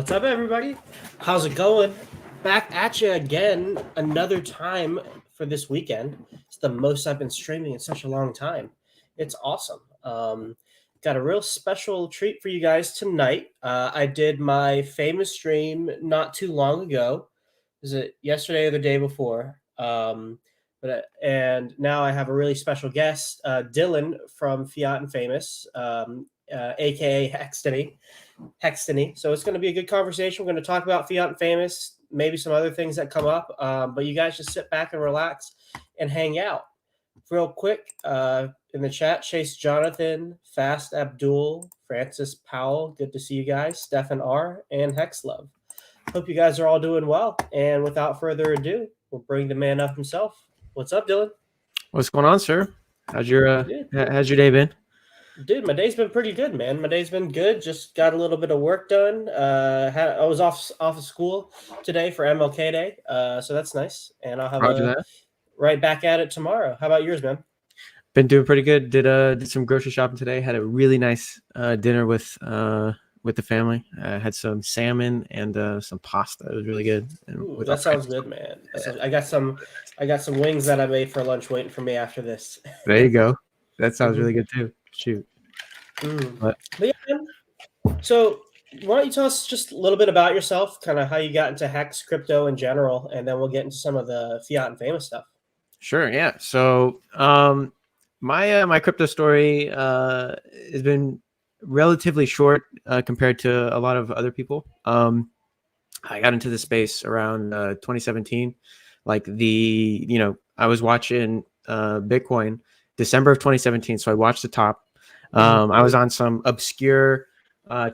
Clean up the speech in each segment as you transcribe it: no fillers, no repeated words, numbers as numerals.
What's up, everybody? How's it going? Back at you again, another time for this weekend. It's the most I've been streaming in such a long time. It's awesome. Got a real special treat for you guys tonight. I did my famous stream not too long ago. Was it yesterday or the day before? And now I have a really special guest, Dylan from Fiat and Famous, aka Hextony. So it's going to be a good conversation. We're going to talk about Fiat and Famous, maybe some other things that come up. But you guys just sit back and relax and hang out. Real quick, in the chat, Chase Jonathan, Fast Abdul, Francis Powell. Good to see you guys. Stefan R. and Hexlove. Hope you guys are all doing well. And without further ado, we'll bring the man up himself. What's up, Dylan? What's going on, sir? How's your day been? Dude, my day's been pretty good, man. My day's been good. Just got a little bit of work done. I was off of school today for MLK Day, so that's nice. And I'll have right back at it tomorrow. How about yours, man? Been doing pretty good. Did some grocery shopping today. Had a really nice dinner with the family. Had some salmon and some pasta. It was really good. Ooh, that sounds good, man. I got some wings that I made for lunch waiting for me after this. There you go. That sounds really good too. Shoot. But yeah, man. So why don't you tell us just a little bit about yourself, kind of how you got into Hex crypto in general, and then we'll get into some of the Fiat and Famous stuff. Sure. Yeah. So my crypto story has been relatively short compared to a lot of other people. I got into the space around 2017. Like I was watching Bitcoin December of 2017. So I watched the top. I was on some obscure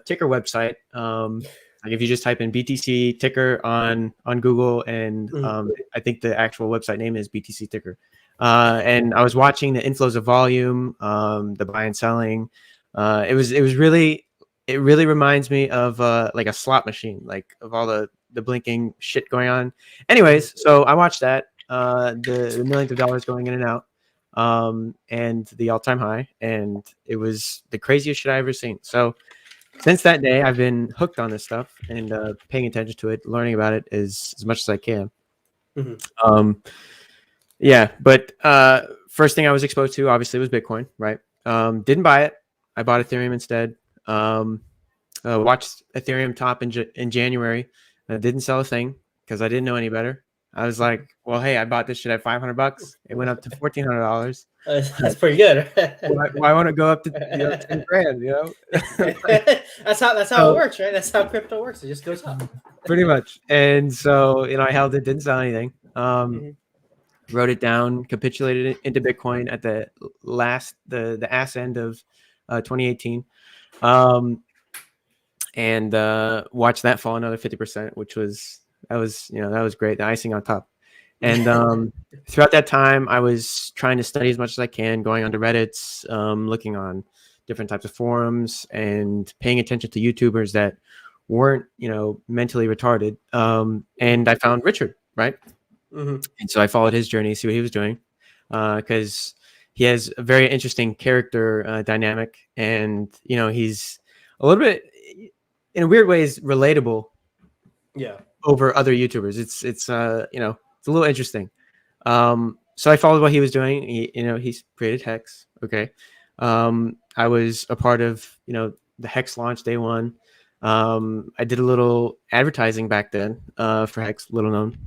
ticker website. Like if you just type in BTC ticker on Google, and I think the actual website name is BTC ticker. And I was watching the inflows of volume, the buy and selling. It really reminds me of like a slot machine, like of all the blinking shit going on. Anyways, so I watched that, the millions of dollars going in and out, and the all-time high, and it was the craziest shit I ever seen. So since that day, I've been hooked on this stuff and paying attention to it, learning about it as much as I can. Yeah, but first thing I was exposed to obviously was Bitcoin, right? Didn't buy it. I bought Ethereum instead. Watched Ethereum top in January. I didn't sell a thing because I didn't know any better. I was like, well, hey, I bought this shit at $500. It went up to $1,400. That's pretty good. why want to go up to $10,000? That's how it works, right? That's how crypto works. It just goes up. Pretty much. And so I held it, didn't sell anything. Wrote it down, capitulated it into Bitcoin at the ass end of 2018, and watched that fall another 50%, that was great, the icing on top. And throughout that time, I was trying to study as much as I can, going onto Reddits, looking on different types of forums, and paying attention to YouTubers that weren't mentally retarded. And I found Richard, right? And so I followed his journey, see what he was doing, because he has a very interesting character dynamic, and he's a little bit, in a weird way, is relatable. Yeah. Over other YouTubers, it's a little interesting. So I followed what he was doing. He's created Hex. Okay. I was a part of the Hex launch day one. I did a little advertising back then for Hex, little known.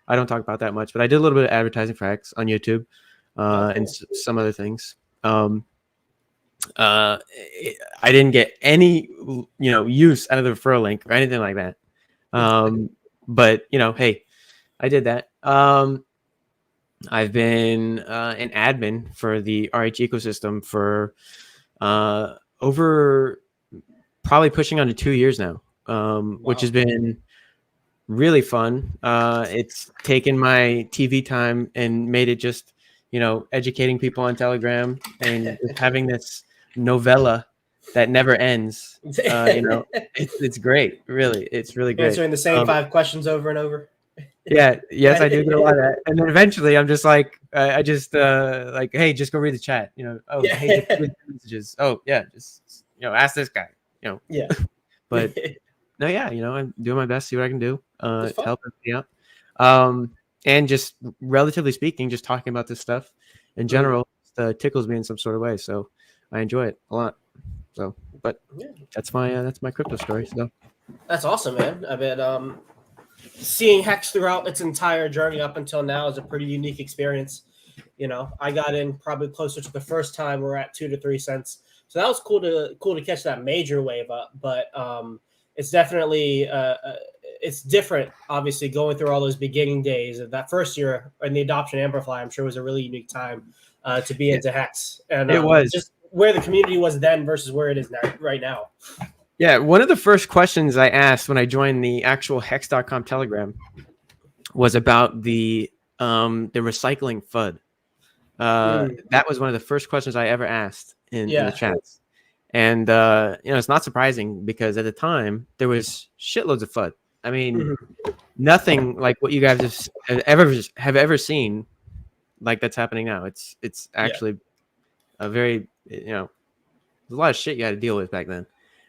I don't talk about that much, but I did a little bit of advertising for Hex on YouTube, and some other things. I didn't get any use out of the referral link or anything like that. But hey, I did that. I've been an admin for the RH ecosystem for over probably pushing on to 2 years now, which has been really fun. It's taken my TV time and made it just, educating people on Telegram and having this novella that never ends. It's great. Really, it's really great. Answering the same 5 questions over and over. Yeah. Yes, I do get a lot of that. And then eventually I'm just like, I just like, hey, just go read the chat. Hey, just read the messages. Oh yeah, just ask this guy. Yeah. But no, yeah, I'm doing my best, see what I can do It's to fun. help everybody out. And just relatively speaking, just talking about this stuff in Mhm. general tickles me in some sort of way. So I enjoy it a lot. So, but Yeah, that's my crypto story. So that's awesome, man. I mean, seeing Hex throughout its entire journey up until now is a pretty unique experience. I got in probably closer to the first time we're at 2 to 3 cents, so that was cool to catch that major wave up. But it's definitely it's different. Obviously, going through all those beginning days of that first year and the adoption Amplify, I'm sure was a really unique time to be yeah, into Hex, and it was. just where the community was then versus where it is now, right now. Yeah, one of the first questions I asked when I joined the actual Hex.com Telegram was about the recycling FUD. Mm, That was one of the first questions I ever asked in the yeah. chats. And it's not surprising because at the time there was shitloads of FUD. I mean, Mhm. nothing like what you guys have ever seen like that's happening now. It's Yeah. actually a very there's a lot of shit you had to deal with back then,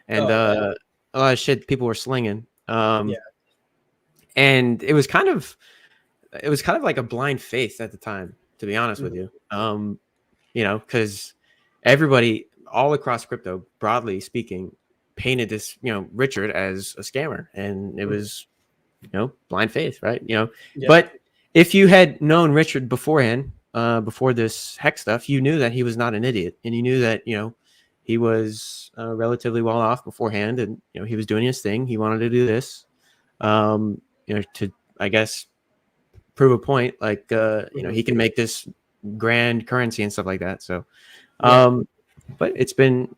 and Oh, I bet. a lot of shit people were slinging. Yeah. And it was kind of like a blind faith at the time, to be honest with Mhm. you. Because everybody all across crypto, broadly speaking, painted this, Richard as a scammer, and it Mhm. was, blind faith, right? Yeah. But if you had known Richard beforehand, before this hex stuff, you knew that he was not an idiot, and you knew that, he was relatively well off beforehand, and he was doing his thing. He wanted to do this, to, I guess, prove a point, like Mhm. he can make this grand currency and stuff like that. So Yeah. but it's been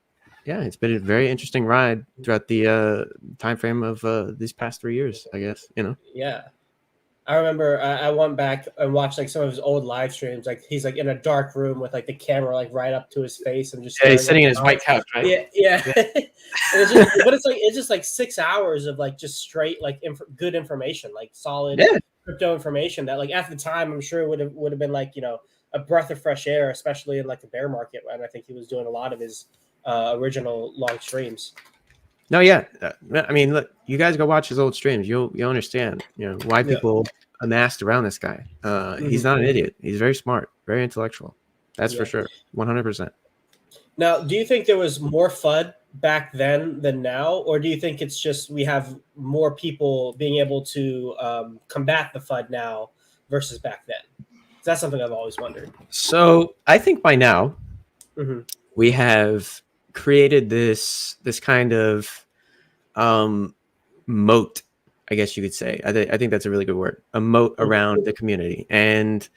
a very interesting ride throughout the time frame of these past 3 years, I guess. Yeah. I remember I went back and watched like some of his old live streams. Like he's like in a dark room with like the camera like right up to his face and just Yeah, he's staring at sitting in the his white comments. couch, right? Yeah, yeah. Yeah. And it's just, but it's just like 6 hours of like just straight like good information, like solid Yeah. crypto information that like at the time I'm sure would have been like a breath of fresh air, especially in like the bear market. And I think he was doing a lot of his original long streams. No, yeah. I mean, look, you guys go watch his old streams. You'll understand, why Yeah. people amassed around this guy. He's Mhm. not an idiot. He's very smart, very intellectual. That's for Yeah. sure. 100%. Now, do you think there was more FUD back then than now, or do you think it's just we have more people being able to combat the FUD now versus back then? 'Cause that's something I've always wondered. So I think by now Hmm. we have created this kind of um, moat, I guess you could say. I think that's a really good word. A moat Hmm. around the community, and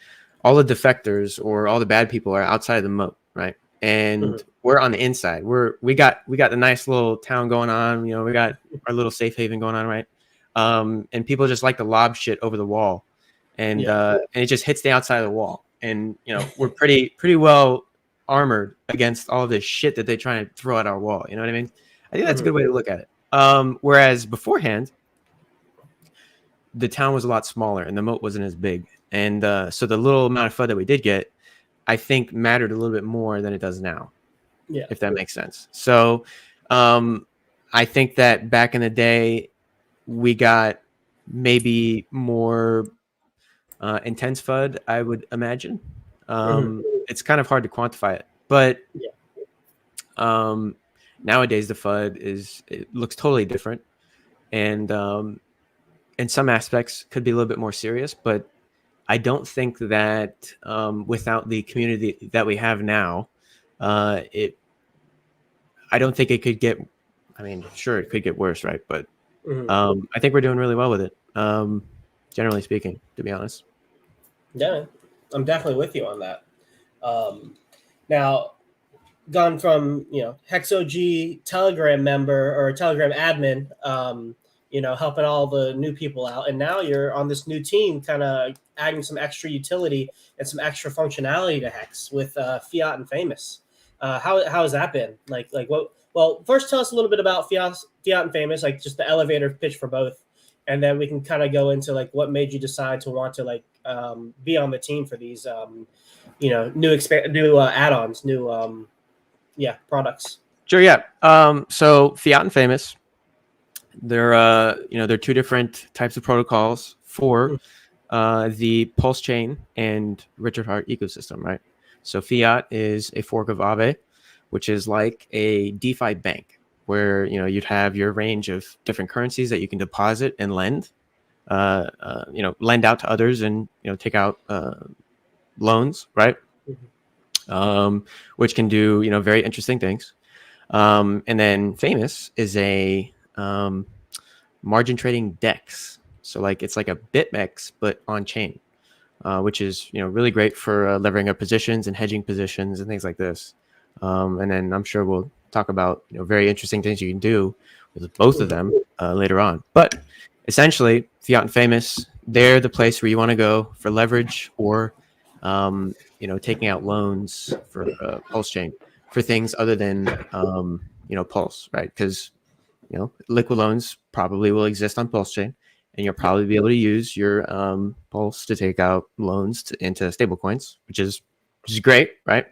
all the defectors or all the bad people are outside of the moat, right? And Hmm. we're on the inside. We got a nice little town going on. We got our little safe haven going on, right? And people just like to lob shit over the wall, Yeah. and it just hits the outside of the wall. And we're pretty well armored against all this shit that they try to throw at our wall. You know what I mean? I think that's a Hmm. good way to look at it. Whereas beforehand, the town was a lot smaller and the moat wasn't as big. And so the little amount of FUD that we did get, I think, mattered a little bit more than it does now, Yeah. if that makes sense. So I think that back in the day, we got maybe more intense FUD, I would imagine. Hmm. It's kind of hard to quantify it. But Yeah. um, nowadays, the FUD it looks totally different. And in some aspects could be a little bit more serious, but I don't think that without the community that we have now, it I don't think it could get. I mean, sure, it could get worse, right? But Hmm. I think we're doing really well with it, generally speaking. To be honest. Yeah, man. I'm definitely with you on that. Um, Now, gone from HexOG Telegram member or Telegram admin, helping all the new people out, and now you're on this new team, kind of adding some extra utility and some extra functionality to Hex with Fiat and Famous. How has that been? Like what? Well, first tell us a little bit about Fiat and Famous, like just the elevator pitch for both, and then we can kind of go into like what made you decide to want to like be on the team for these new add-ons, new products. Sure. Yeah. So Fiat and Famous There are two different types of protocols for the Pulse chain and Richard Heart ecosystem, right? So Fiat is a fork of Aave, which is like a DeFi bank where you'd have your range of different currencies that you can deposit and lend, lend out to others and take out loans, right? Which can do very interesting things. And then Famous is a margin trading DEX. So like it's like a BitMEX but on chain, which is really great for levering up positions and hedging positions and things like this. And then I'm sure we'll talk about very interesting things you can do with both of them later on. But essentially, Fiat and Famous, they're the place where you want to go for leverage or taking out loans for Pulse chain for things other than Pulse, right? Because liquid loans probably will exist on Pulse chain, and you'll probably be able to use your Pulse to take out loans into stablecoins, which is great, right?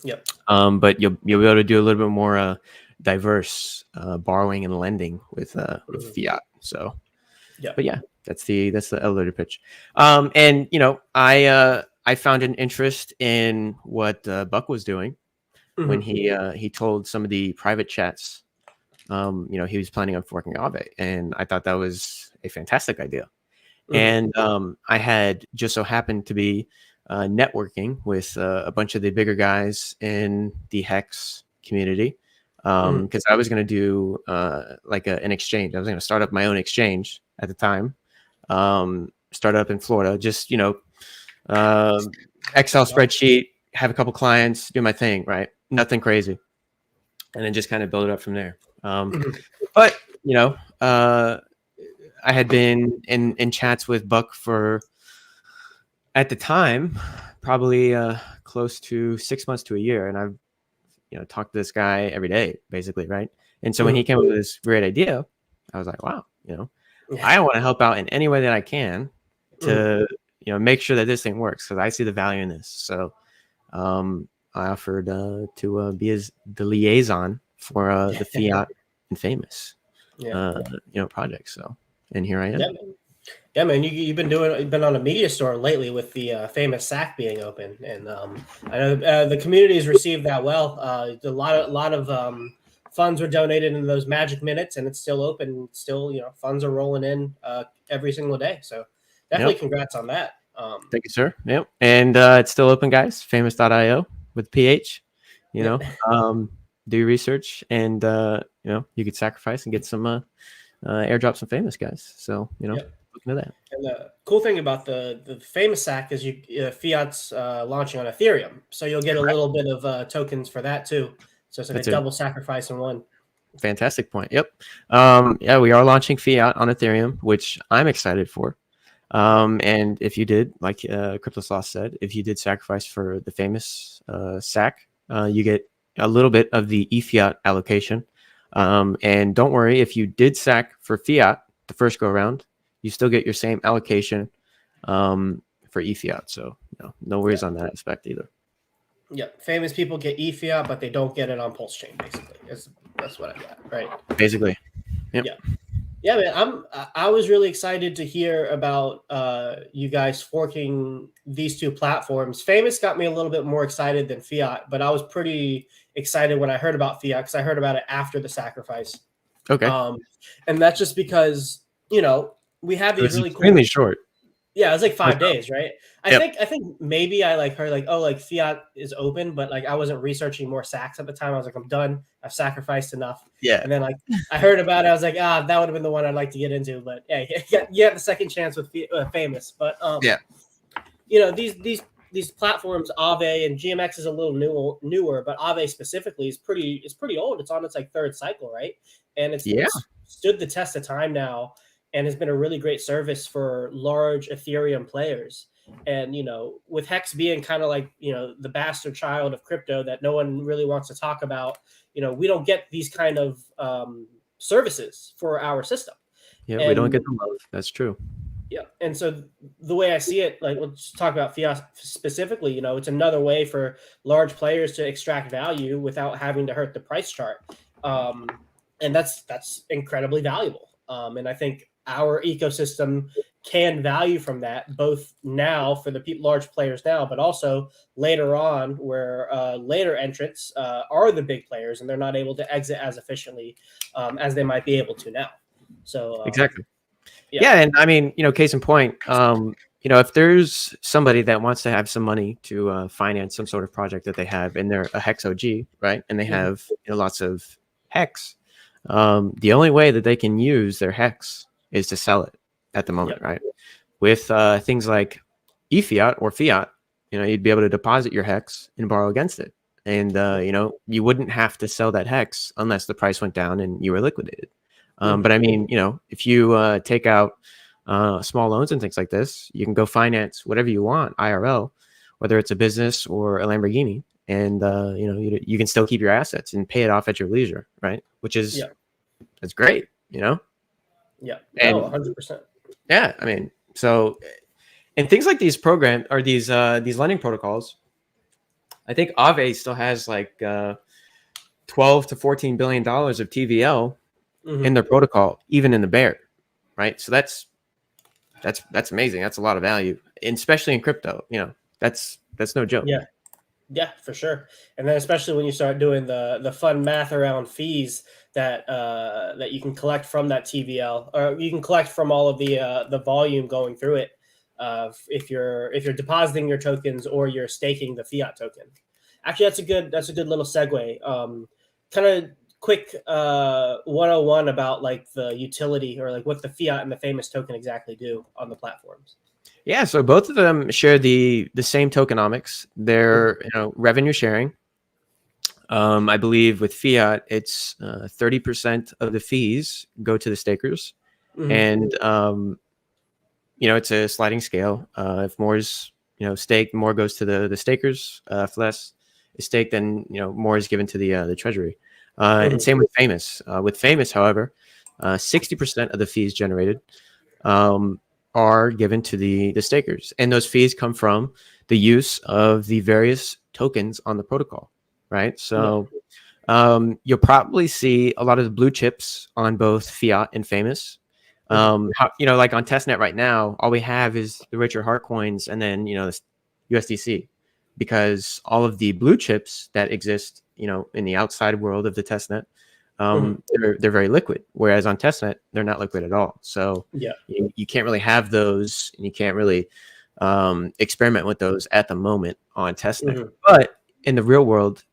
Yep. But you'll be able to do a little bit more diverse borrowing and lending with Fiat. So, but yeah, that's the elevator pitch. And I found an interest in what Buck was doing when he told some of the private chats. He was planning on forking Aave, and I thought that was a fantastic idea. And I had just so happened to be networking with a bunch of the bigger guys in the Hex community because I was going to do like an exchange. I was going to start up my own exchange at the time, start up in Florida, just Excel spreadsheet, have a couple clients, do my thing, right? Nothing crazy, and then just kind of build it up from there. But I had been in chats with Buck for, at the time, probably close to 6 months to a year, and I've talked to this guy every day, basically, right? And so when he came up with this great idea, I was like, wow, I want to help out in any way that I can to make sure that this thing works because I see the value in this. So I offered to be the liaison for the Fiat and Famous project. So, and here I am. Yeah, man. You've been on a media store lately with the Famous SAC being open, and I know the community has received that well. A lot of funds were donated in those magic minutes, and it's still open. Still, funds are rolling in every single day. So definitely congrats on that. Thank you, sir. Yep. And it's still open, guys. Famous.io with PH. Do your research, and you could sacrifice and get some airdrops from Famous guys. So look into that. And the cool thing about the Famous SAC is Fiat's launching on Ethereum, so you'll get a little bit of tokens for that too. So it's like a double sacrifice in one. Fantastic point. Yep. We are launching Fiat on Ethereum, which I'm excited for. And if you did, like CryptoSloth said, if you did sacrifice for the Famous SAC, you get a little bit of the eFiat allocation. And don't worry, if you did SAC for Fiat the first go around, you still get your same allocation for eFiat. So no worries on that aspect either. Yeah, Famous people get eFiat, but they don't get it on Pulse Chain. Basically, that's what I got, right? Basically, yep. Yeah, man. I was really excited to hear about you guys forking these two platforms. Famous got me a little bit more excited than Fiat, but I was pretty excited when I heard about Fiat because I heard about it after the sacrifice. Okay. And that's just because we have these really cool. Extremely short. Yeah, it was like 5 days, right? I think maybe I heard Fiat is open, but I wasn't researching more sacks at the time. I was like, I'm done. I've sacrificed enough. Yeah. And then I heard about it. I was like, that would have been the one I'd like to get into. But yeah, you have the second chance with Famous. But these platforms, Aave and GMX is a little newer, but Aave specifically is pretty old. It's on its third cycle, right? And it's stood the test of time now, and has been a really great service for large Ethereum players. And, with Hex being kind of the bastard child of crypto that no one really wants to talk about, we don't get these kind of services for our system. Yeah, we don't get the love. That's true. Yeah. And so the way I see it, let's talk about Fiat specifically, it's another way for large players to extract value without having to hurt the price chart. and that's incredibly valuable. And I think our ecosystem can value from that, both now for the large players now, but also later on, where later entrants are the big players and they're not able to exit as efficiently as they might be able to now. So Exactly. yeah. Yeah, and I mean, case in point, if there's somebody that wants to have some money to finance some sort of project that they have, and they're a Hex OG, right, and they have lots of Hex, the only way that they can use their Hex is to sell it at the moment, Yep. right? With things like e-fiat or fiat, you'd be able to deposit your Hex and borrow against it, and you wouldn't have to sell that Hex unless the price went down and you were liquidated. But I mean, if you take out small loans and things like this, you can go finance whatever you want IRL, whether it's a business or a Lamborghini, and you can still keep your assets and pay it off at your leisure, right? Which is that's great, Yeah. And No, 100%. Yeah, I mean, so and things like these program or these lending protocols, I think Aave still has like 12 to 14 billion dollars of TVL in their protocol, even in the bear, right? So that's amazing. That's a lot of value, and especially in crypto. That's no joke. Yeah, for sure. And then especially when you start doing the fun math around fees that that you can collect from that TVL, or you can collect from all of the volume going through it, if you're depositing your tokens or you're staking the fiat token. Actually, that's a good little segue. Kind of quick 101 about like the utility, or like what the fiat and the famous token exactly do on the platforms. Yeah, so both of them share the same tokenomics. They're revenue sharing. I believe with fiat, it's 30% of the fees go to the stakers, and it's a sliding scale. If more is staked, more goes to the stakers. If less is staked, then more is given to the treasury. And same with famous. With famous, however, 60% of the fees generated are given to the stakers, and those fees come from the use of the various tokens on the protocol, right? So you'll probably see a lot of the blue chips on both fiat and famous. Like on testnet right now, all we have is the Richard Hart coins, and then this USDC, because all of the blue chips that exist in the outside world of the testnet, they're very liquid, whereas on testnet they're not liquid at all. So you can't really have those, and you can't really experiment with those at the moment on testnet. But in the real world,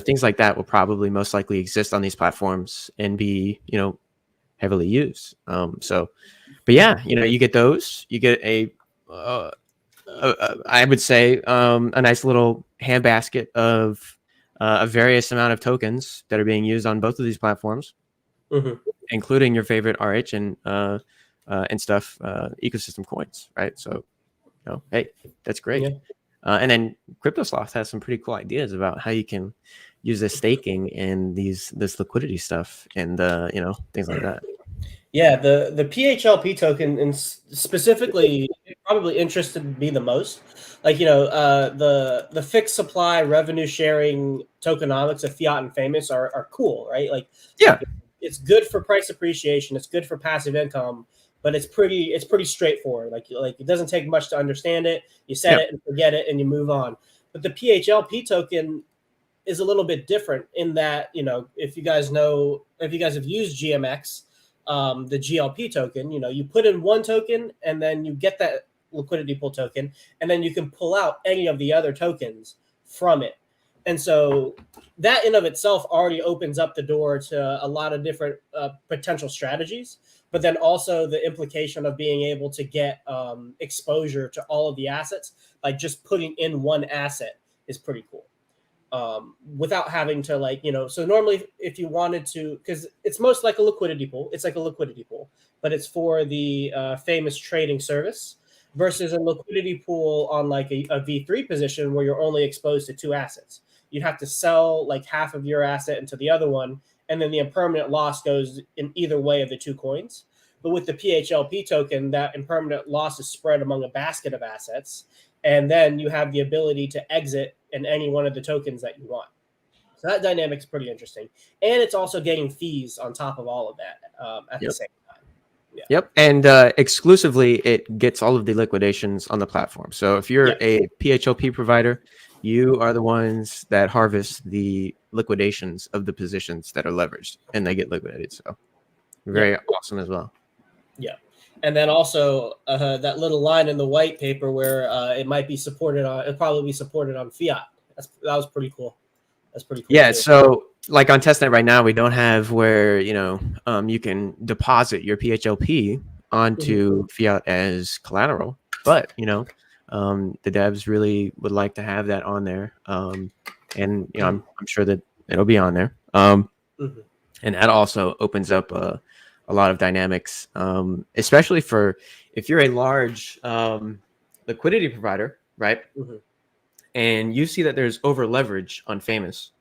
things like that will probably most likely exist on these platforms and be heavily used. But yeah, you get those, you get I would say a nice little handbasket of a various amount of tokens that are being used on both of these platforms, including your favorite RH and stuff, ecosystem coins, right? So, hey, that's great. And then CryptoSloth has some pretty cool ideas about how you can use this staking and this liquidity stuff, and things like that. Yeah, the PHLP token, and specifically probably interested me the most. Like the fixed supply revenue sharing tokenomics of fiat and famous are cool, right? Like it's good for price appreciation, it's good for passive income, but it's pretty straightforward. Like it doesn't take much to understand it. You set it and forget it, and you move on. But the PHLP token is a little bit different in that if you guys have used GMX. The GLP token, you put in one token and then you get that liquidity pool token, and then you can pull out any of the other tokens from it. And so that in of itself already opens up the door to a lot of different potential strategies, but then also the implication of being able to get exposure to all of the assets by just putting in one asset is pretty cool. Without having to so normally if you wanted to, because it's most like a liquidity pool, but it's for the famous trading service, versus a liquidity pool on like a V3 position where you're only exposed to two assets. You'd have to sell like half of your asset into the other one, and then the impermanent loss goes in either way of the two coins. But with the PHLP token, that impermanent loss is spread among a basket of assets, and then you have the ability to exit in any one of the tokens that you want. So that dynamic's pretty interesting, and it's also getting fees on top of all of that at the same time. Yeah. Yep. And exclusively, it gets all of the liquidations on the platform. So if you're a PHLP provider, you are the ones that harvest the liquidations of the positions that are leveraged, and they get liquidated. So very awesome as well. Yeah. And then also that little line in the white paper where it might be supported on, it'll probably be supported on fiat. That was pretty cool. That's pretty cool. Yeah. Too. So like on testnet right now, we don't have where, you can deposit your PHLP onto fiat as collateral, but, the devs really would like to have that on there. And, I'm sure that it'll be on there. And that also opens up a lot of dynamics, especially for if you're a large liquidity provider, right? And you see that there's over leverage on Famous.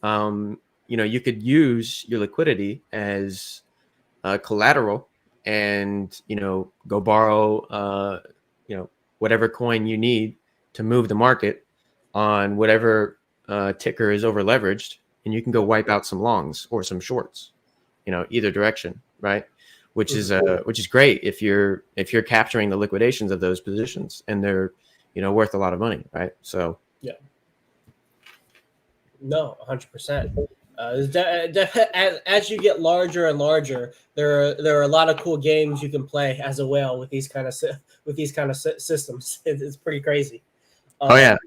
You could use your liquidity as collateral and, go borrow, whatever coin you need to move the market on whatever ticker is over leveraged, and you can go wipe out some longs or some shorts, either direction, right? Which is great if you're capturing the liquidations of those positions and they're, worth a lot of money, right? So no, 100%. As you get larger and larger, there are a lot of cool games you can play as a whale with these kind of systems. It's pretty crazy. Oh yeah,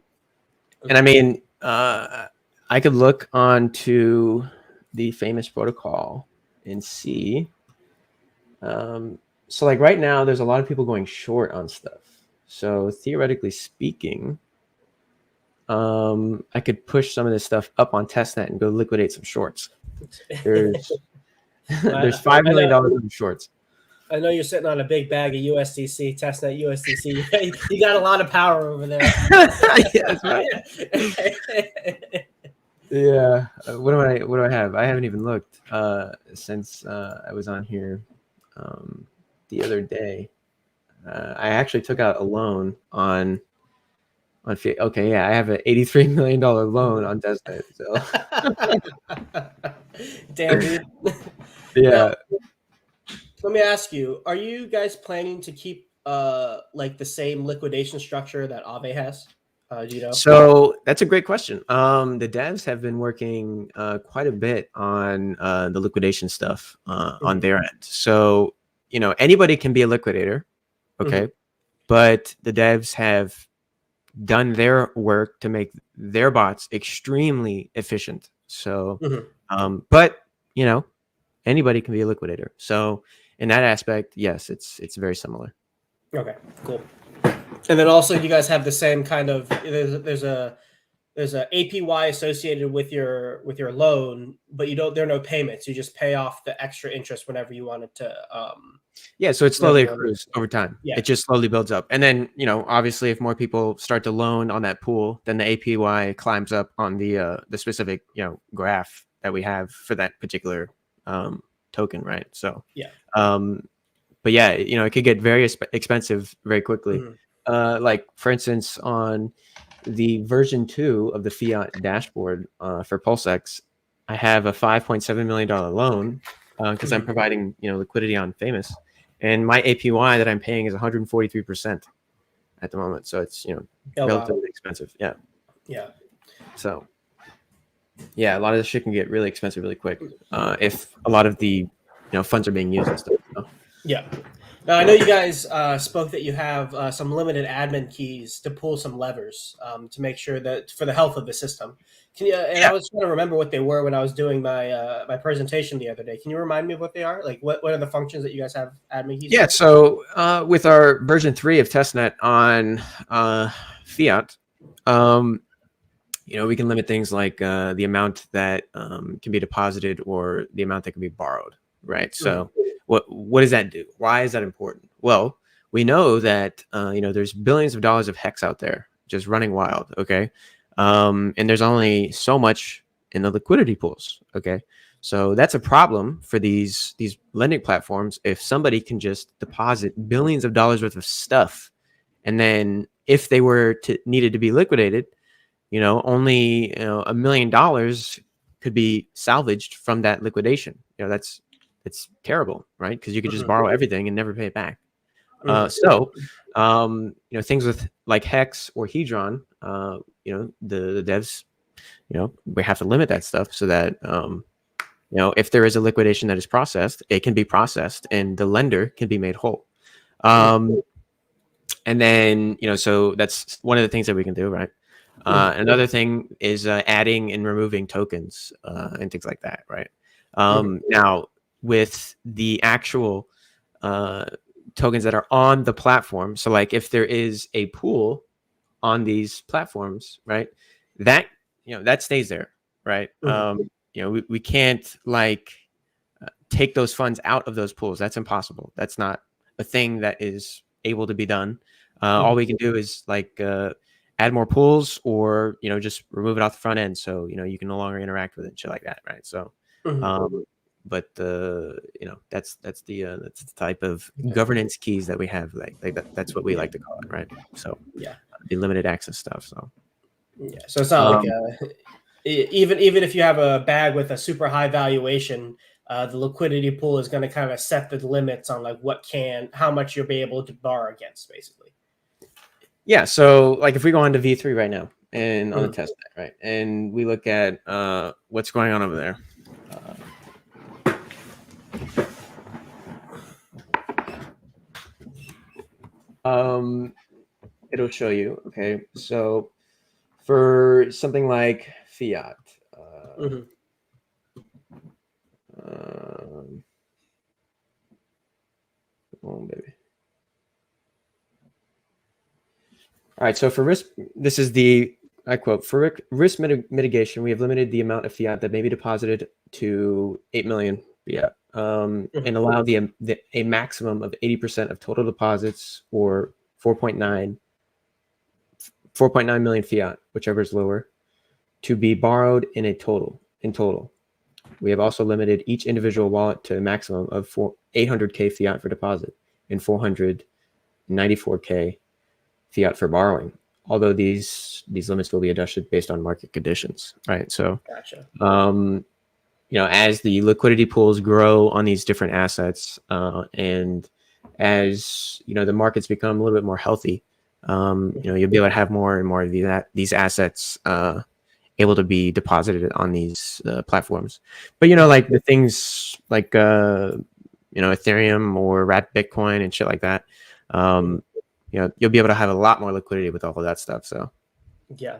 and I mean, I could look onto the Famous protocol and see. So like right now, there's a lot of people going short on stuff. So theoretically speaking, I could push some of this stuff up on testnet and go liquidate some shorts. There's $5 million in shorts. I know you're sitting on a big bag of USDC, testnet USDC. You got a lot of power over there. Yeah, that's right. Yeah. What do I have? I haven't even looked since I was on here the other day. I actually took out a loan on okay, yeah, I have an $83 million loan on testnet. So damn, dude. Yeah. Now, let me ask you: are you guys planning to keep like the same liquidation structure that Aave has? Do you know? So that's a great question. The devs have been working quite a bit on the liquidation stuff on their end. So anybody can be a liquidator, okay, but the devs have done their work to make their bots extremely efficient. So, but anybody can be a liquidator. So in that aspect, yes, it's very similar. Okay, cool. And then also, you guys have the same kind of there's a APY associated with your loan, but there are no payments. You just pay off the extra interest whenever you want it to. Yeah, so it slowly accrues over time. Yeah. It just slowly builds up, and then obviously, if more people start to loan on that pool, then the APY climbs up on the specific graph that we have for that particular token, right? So yeah. But yeah, it could get very expensive very quickly. Like for instance, on the version 2 of the fiat dashboard for PulseX, I have a $5.7 million loan because I'm providing liquidity on Famous, and my APY that I'm paying is 143% at the moment. So it's relatively expensive. Yeah. Yeah. So yeah, a lot of this shit can get really expensive really quick if a lot of the funds are being used and stuff. Yeah. Now, I know you guys spoke that you have some limited admin keys to pull some levers to make sure that for the health of the system. Can you? And I was trying to remember what they were when I was doing my my presentation the other day. Can you remind me of what they are? Like, what are the functions that you guys have admin keys? Yeah. For? So with our version 3 of testnet on fiat, we can limit things like the amount that can be deposited or the amount that can be borrowed. Right. So what does that do? Why is that important? Well, we know that there's billions of dollars of hex out there just running wild. Okay. And there's only so much in the liquidity pools. Okay. So that's a problem for these lending platforms. If somebody can just deposit billions of dollars worth of stuff, and then if they were needed to be liquidated, only $1 million could be salvaged from that liquidation. It's terrible, right? Because you could just Mhm. borrow everything and never pay it back. Mhm. Things with like Hex or Hedron, the devs, we have to limit that stuff so that if there is a liquidation that is processed, it can be processed and the lender can be made whole. And then, so that's one of the things that we can do, right? Another thing is adding and removing tokens and things like that, right? Now, with the actual tokens that are on the platform, so like if there is a pool on these platforms, right, that that stays there, right? We can't like take those funds out of those pools. That's impossible. That's not a thing that is able to be done. All we can do is like add more pools, or just remove it off the front end, so you can no longer interact with it, shit like that, right? So but that's the type of governance keys that we have, like that's what we like to call it, right? So the limited access stuff. So so it's not like even if you have a bag with a super high valuation, the liquidity pool is going to kind of set the limits on like how much you'll be able to borrow against, basically. Yeah, so like if we go on to V3 right now and on the test net, right, and we look at what's going on over there. It'll show you. Okay, so for something like fiat, oh baby. All right, so for risk, this is I quote, for risk mitigation, we have limited the amount of fiat that may be deposited to 8 million fiat, and allow a maximum of 80% of total deposits, or 4.9 million fiat, whichever is lower, to be borrowed in total. We have also limited each individual wallet to a maximum of 800K fiat for deposit and 494K fiat for borrowing, although these limits will be adjusted based on market conditions, right? So gotcha. As the liquidity pools grow on these different assets, and as the markets become a little bit more healthy, you'll be able to have more and more of these assets able to be deposited on these platforms. But like the things like Ethereum or Rat Bitcoin and shit like that, you'll be able to have a lot more liquidity with all of that stuff. So yeah.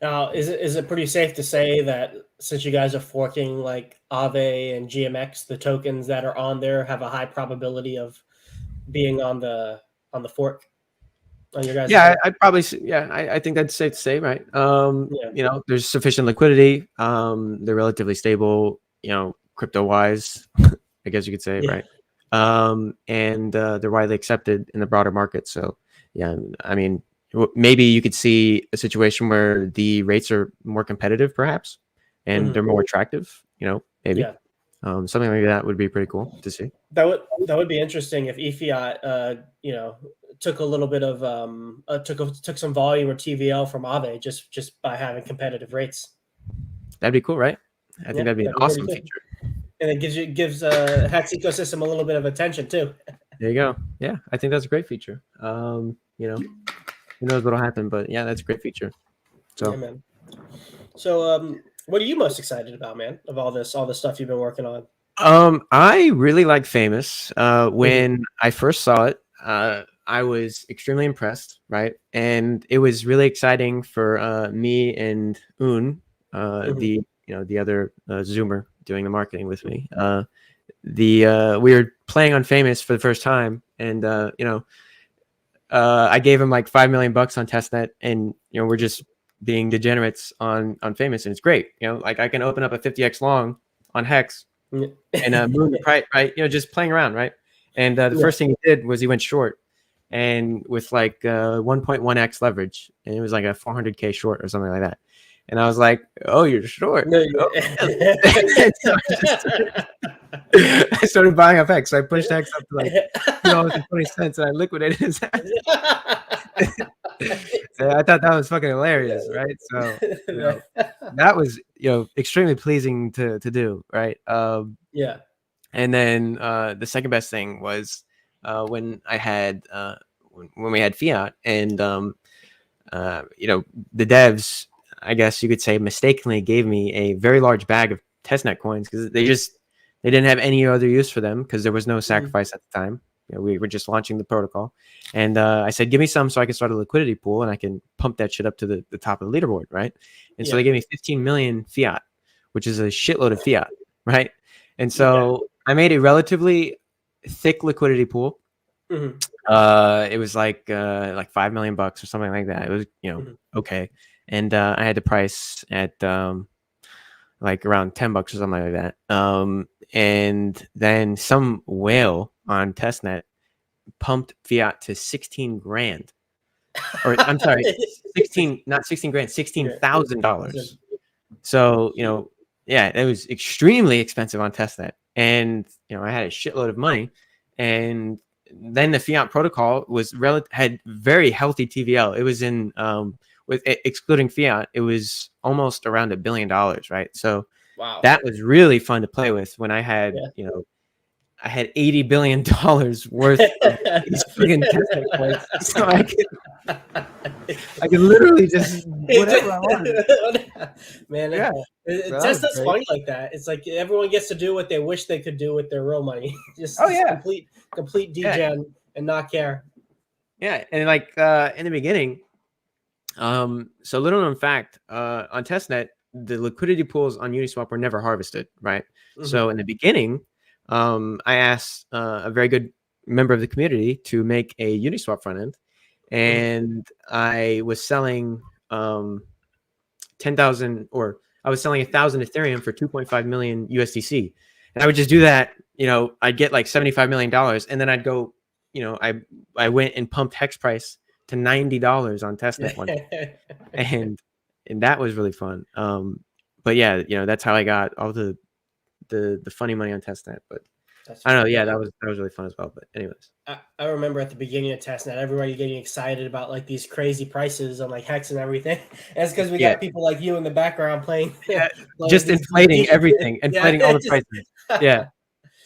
Now, is it pretty safe to say that since you guys are forking like Aave and GMX, the tokens that are on there have a high probability of being on the fork on your guys' yeah, I'd probably I think that's safe to say, right? There's sufficient liquidity. They're relatively stable, crypto wise, I guess you could say, right? And they're widely accepted in the broader market. So yeah, I mean, maybe you could see a situation where the rates are more competitive, perhaps, and they're more attractive. Maybe something like that would be pretty cool to see. That would be interesting if eFiat, took a little bit of took some volume or TVL from Aave just by having competitive rates. That'd be cool, right? I think that'd be an awesome feature. And it gives Hex ecosystem a little bit of attention too. There you go. Yeah, I think that's a great feature. Who knows what'll happen, but yeah, that's a great feature. So, yeah, man. So, what are you most excited about, man? Of all this stuff you've been working on? I really like Famous. When I first saw it, I was extremely impressed, right? And it was really exciting for me and Un, the other Zoomer doing the marketing with me. We were playing on Famous for the first time, and I gave him like $5 million on testnet, and we're just being degenerates on Famous, and it's great. Like I can open up a 50x long on Hex and move the price, right? Just playing around, right? And the first thing he did was he went short, and with like 1.1x leverage, and it was like a 400K short or something like that. And I was like, "Oh, you're short." No, So I started buying up X. So I pushed X up to like $2.20, and I liquidated his ass. I thought that was fucking hilarious, right? So, that was, extremely pleasing to do, right? Yeah. And then the second best thing was when I had when we had Fiat, and the devs, I guess you could say, mistakenly gave me a very large bag of testnet coins because they didn't have any other use for them because there was no sacrifice at the time. We were just launching the protocol, and I said, "Give me some so I can start a liquidity pool and I can pump that shit up to the top of the leaderboard, right?" And so they gave me 15 million fiat, which is a shitload of fiat, right? And so I made a relatively thick liquidity pool. It was like $5 million or something like that. It was okay, and I had the price at like around $10 or something like that. And then some whale on testnet pumped fiat to 16 grand, or I'm sorry, 16, not 16 grand, $16,000. So yeah, it was extremely expensive on testnet, and I had a shitload of money, and then the fiat protocol had very healthy TVL. It was in with excluding fiat, it was almost around $1 billion, right? So that was really fun to play with when I had I had $80 billion worth of these friggin' testnet coins, so I could literally just whatever I wanted. Man, Yeah, Tesla's funny like that. It's like everyone gets to do what they wish they could do with their real money. just complete degen and not care. Yeah, and like in the beginning, so little known fact, on testnet, the liquidity pools on Uniswap were never harvested, right? So in the beginning, I asked a very good member of the community to make a Uniswap front end, and I was selling 10,000, or I was selling 1,000 Ethereum for 2.5 million USDC, and I would just do that. I'd get like $75 million, and then I'd go, I went and pumped hex price to $90 on testnet one, and that was really fun. But yeah, that's how I got all the funny money on testnet. But I don't know. Yeah, that was really fun as well. But anyways, I remember at the beginning of testnet, everybody getting excited about like these crazy prices on like hex and everything. That's because we got people like you in the background playing, just inflating everything, inflating all the prices. Yeah.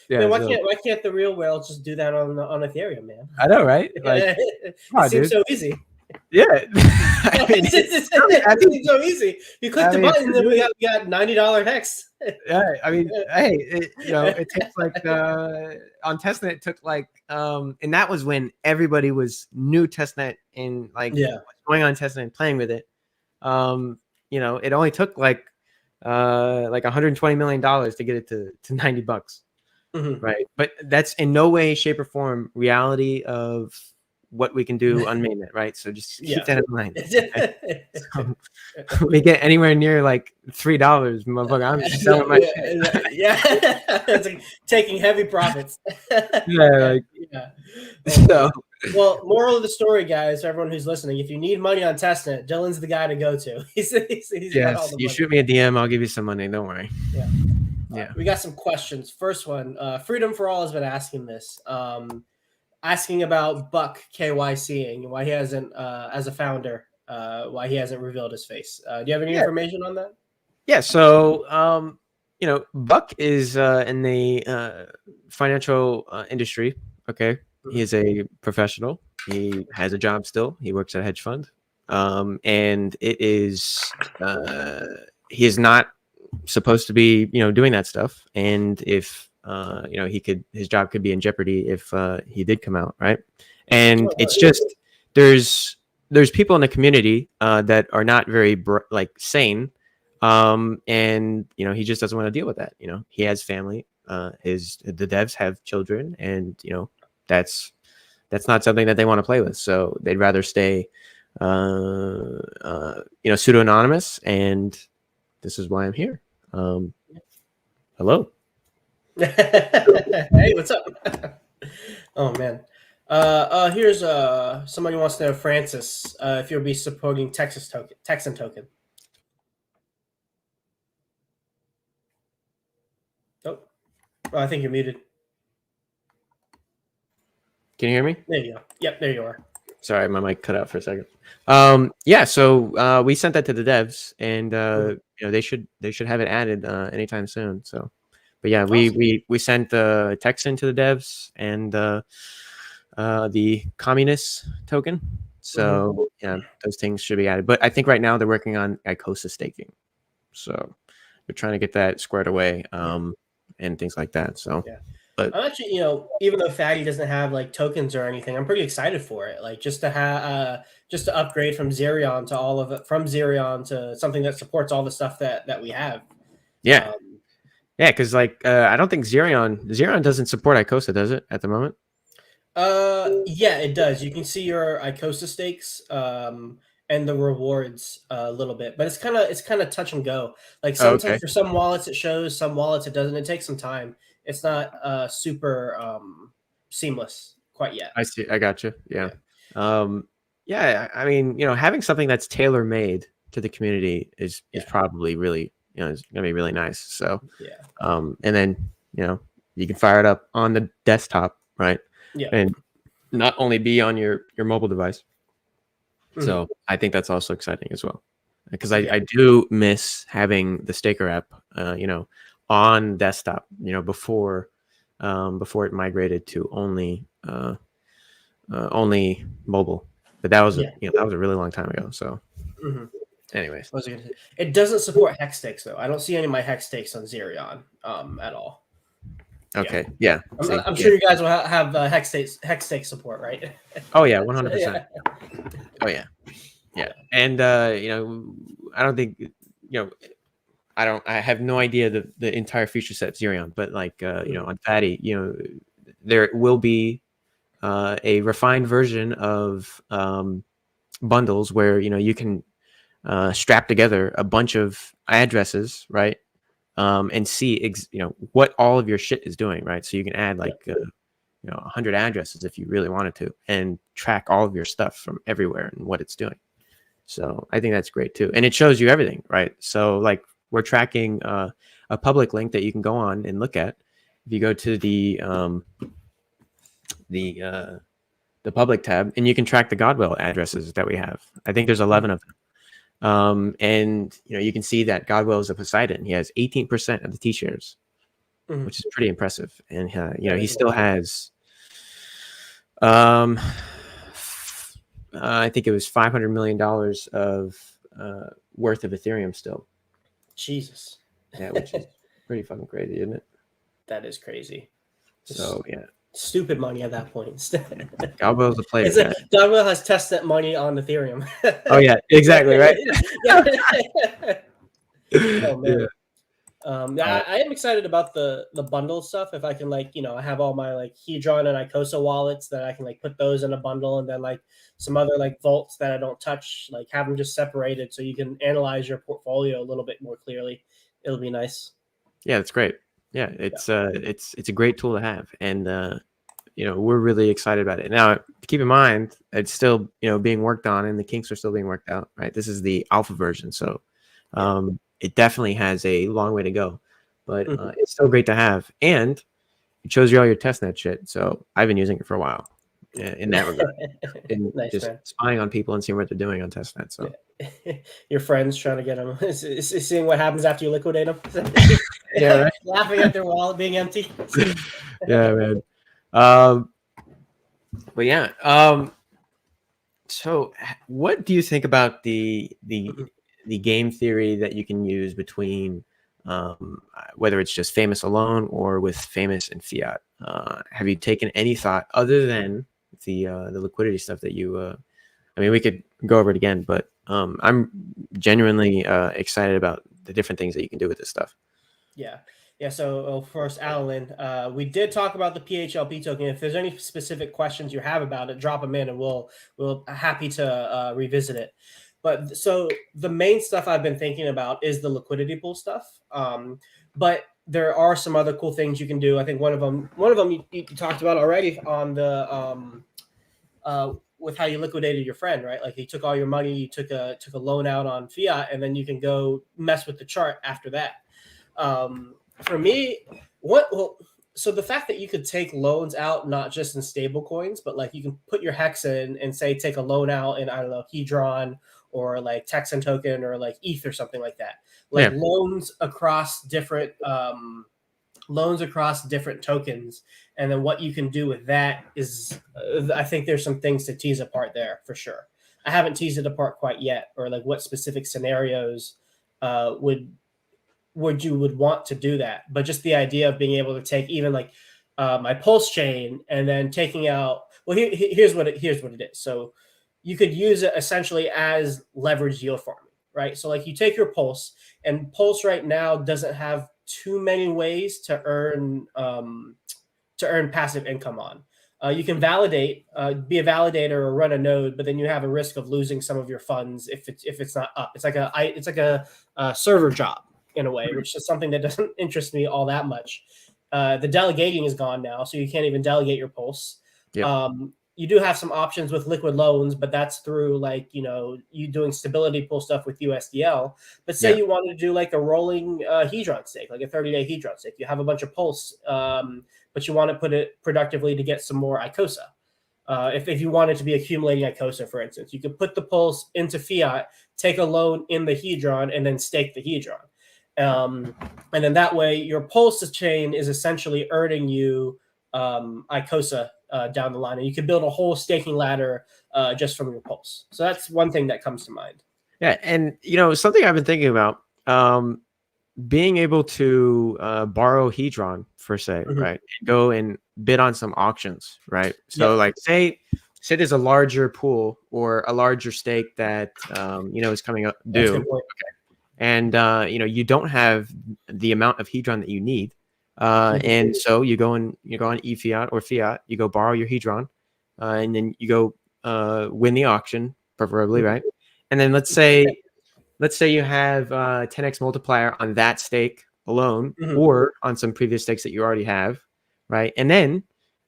Man, why can't the real world just do that on Ethereum, man? I know, right? Like, it seems so easy. Yeah, it seems so easy. You click the button, then we got $90 hex. Yeah, I mean, hey, it takes like on testnet, it took like and that was when everybody was new testnet and like going on testnet and playing with it. It only took like $120 million to get it to $90, right? But that's in no way, shape, or form reality of what we can do on mainnet, right? So just keep that in mind. Okay? So, we get anywhere near like $3, motherfucker, I'm just selling my shit. It's like taking heavy profits. So, well, moral of the story, guys, for everyone who's listening, if you need money on testnet, Dylan's the guy to go to. He's got all the money. Shoot me a DM, I'll give you some money. Don't worry. Yeah. We got some questions. First one, Freedom for All has been asking this. Asking about Buck KYCing, why he hasn't, as a founder, why he hasn't revealed his face. Do you have any information on that? Yeah. So, Buck is in the financial industry. Okay. He is a professional. He has a job still. He works at a hedge fund. And it is, he is not supposed to be, doing that stuff. And if, his job could be in jeopardy if he did come out, right? And it's just there's people in the community that are not very sane, and he just doesn't want to deal with that. He has family. The devs have children, and that's not something that they want to play with. So they'd rather stay, pseudo anonymous, and this is why I'm here. Hello. Hey, what's up? Oh man. Here's somebody wants to know, Francis, if you'll be supporting Texan token. Oh, I think you're muted. Can you hear me? There you go. Yep, there you are. Sorry, my mic cut out for a second. Yeah, so we sent that to the devs, and they should have it added anytime soon. So, but yeah, Awesome. we sent the text into the devs and the communist token. So yeah, those things should be added. But I think right now they're working on ICOSA staking, so we're trying to get that squared away and things like that. So Yeah. but I'm actually, even though Fatty doesn't have like tokens or anything, I'm pretty excited for it. Like just to have, just to upgrade from Zerion to all of it, from Zerion to something that supports all the stuff that we have. yeah, yeah, because like I don't think Zerion doesn't support ICOSA, does it at the moment? Yeah, it does. You can see your ICOSA stakes, and the rewards a little bit, but it's kind of touch and go. Like Oh, okay. sometimes for some wallets it shows, some wallets it doesn't. It takes some time. It's not super seamless quite yet. I see. I got you. Yeah. Yeah. Yeah. I mean, having something that's tailor made to the community is Yeah. probably really, is gonna be really nice. So, Yeah. and then you can fire it up on the desktop, right? Yeah. And not only be on your mobile device. So I think that's also exciting as well, because I do miss having the Staker app, on desktop, before it migrated to only mobile. But that was that was a really long time ago. So, anyways, What was I gonna say? It doesn't support hex stakes though. I don't see any of my hex stakes on Zerion at all. okay, yeah. I'm sure you guys will have hex stake support, right? Oh yeah, 100%. Oh yeah, yeah. And I don't think I have no idea the entire feature set of Zerion, but like on Fatty, there will be a refined version of bundles where you can strap together a bunch of addresses, right? And see what all of your shit is doing, right? So you can add like 100 addresses if you really wanted to, and track all of your stuff from everywhere and what it's doing. So I think that's great too, and it shows you everything, right? So like we're tracking a public link that you can go on and look at. If you go to the public tab, and you can track the Godwell addresses that we have. I think there's 11 of them. And you can see that Godwell is a Poseidon. He has 18% of the T-shares, which is pretty impressive. And he still has I think it was $500 million of worth of Ethereum still. Jesus. Yeah, which is pretty fucking crazy, isn't it? That is crazy. So yeah, stupid money at that point. Godwell's a player. Godwell has testnet money on Ethereum. Oh yeah, exactly, right. Oh man. I am excited about the bundle stuff. If I can I have all my like Hedron and ICOSA wallets that I can put those in a bundle, and then some other vaults that I don't touch, have them just separated so you can analyze your portfolio a little bit more clearly. It'll be nice. Yeah, that's great. Yeah, it's a great tool to have, and we're really excited about it. Now, keep in mind, it's still being worked on, and the kinks are still being worked out. Right, this is the alpha version, so it definitely has a long way to go, but it's still great to have, and it shows you all your testnet shit. So I've been using it for a while in that regard, and nice, just man. spying on people and seeing what they're doing on testnet. So your friends trying to get them, seeing what happens after you liquidate them. Yeah, right? Laughing at their wallet being empty. Yeah, man. But yeah. So what do you think about the game theory that you can use between whether it's just Famous alone or with Famous and Fiat? Have you taken any thought other than the liquidity stuff that you I mean, we could go over it again, but I'm genuinely excited about the different things that you can do with this stuff. Yeah. So first, Alan, we did talk about the PHLP token. If there's any specific questions you have about it, drop them in, and we'll happy to revisit it. But so the main stuff I've been thinking about is the liquidity pool stuff. But there are some other cool things you can do. I think one of them you talked about already on the with how you liquidated your friend, right? Like he took all your money, you took a loan out on Fiat, and then you can go mess with the chart after that. For me, So the fact that you could take loans out, not just in stable coins, but like you can put your hex in and say take a loan out in, I don't know, Hedron or like Texan token or like ETH or something like that. Like Yeah. loans across different tokens, and then what you can do with that is, I think there's some things to tease apart there for sure. I haven't teased it apart quite yet, or like what specific scenarios would you would want to do that. But just the idea of being able to take even like my pulse chain and then taking out, well, here's what it is. So you could use it essentially as leverage yield farming, right? So like you take your pulse, and pulse right now doesn't have too many ways to earn passive income on. You can validate, be a validator or run a node, but then you have a risk of losing some of your funds if it's not up. It's like a server job in a way, which is something that doesn't interest me all that much. The delegating is gone now, so you can't even delegate your pulse. Yep. You do have some options with liquid loans, but that's through like, you doing stability pool stuff with USDL. But say you wanted to do like a rolling Hedron stake, like a 30-day Hedron stake. You have a bunch of pulse, but you want to put it productively to get some more ICOSA. If you wanted to be accumulating ICOSA, for instance, you could put the pulse into fiat, take a loan in the Hedron, and then stake the Hedron. And then that way your pulse chain is essentially earning you ICOSA down the line, and you can build a whole staking ladder just from your pulse. So that's one thing that comes to mind. Yeah, and something I've been thinking about, being able to borrow Hedron per se, right? And go and bid on some auctions, right? So like say there's a larger pool or a larger stake that is coming up due. Okay. And you don't have the amount of Hedron that you need. And so you go on eFiat or fiat, you go borrow your Hedron, and then you go win the auction, preferably, right? And then let's say you have 10x multiplier on that stake alone, or on some previous stakes that you already have, right? And then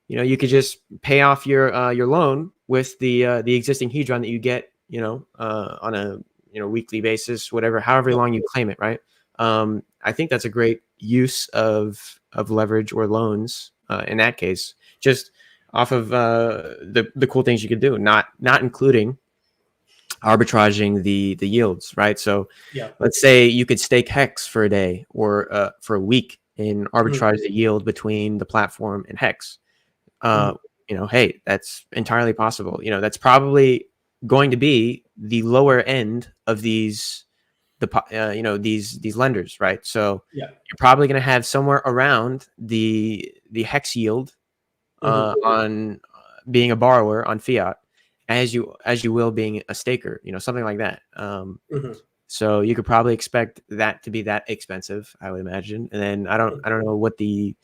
you could just pay off your loan with the existing Hedron that you get on a weekly basis, however long you claim it, right? I think that's a great use of leverage or loans in that case, just off of the cool things you could do, not including arbitraging the yields, right? So let's say you could stake hex for a day or for a week and arbitrage the yield between the platform and hex. Hey, that's entirely possible. That's probably going to be the lower end of these lenders, right? So you're probably going to have somewhere around the hex yield on being a borrower on fiat as you will being a staker, something like that. So you could probably expect that to be that expensive, I would imagine. And then I don't know what the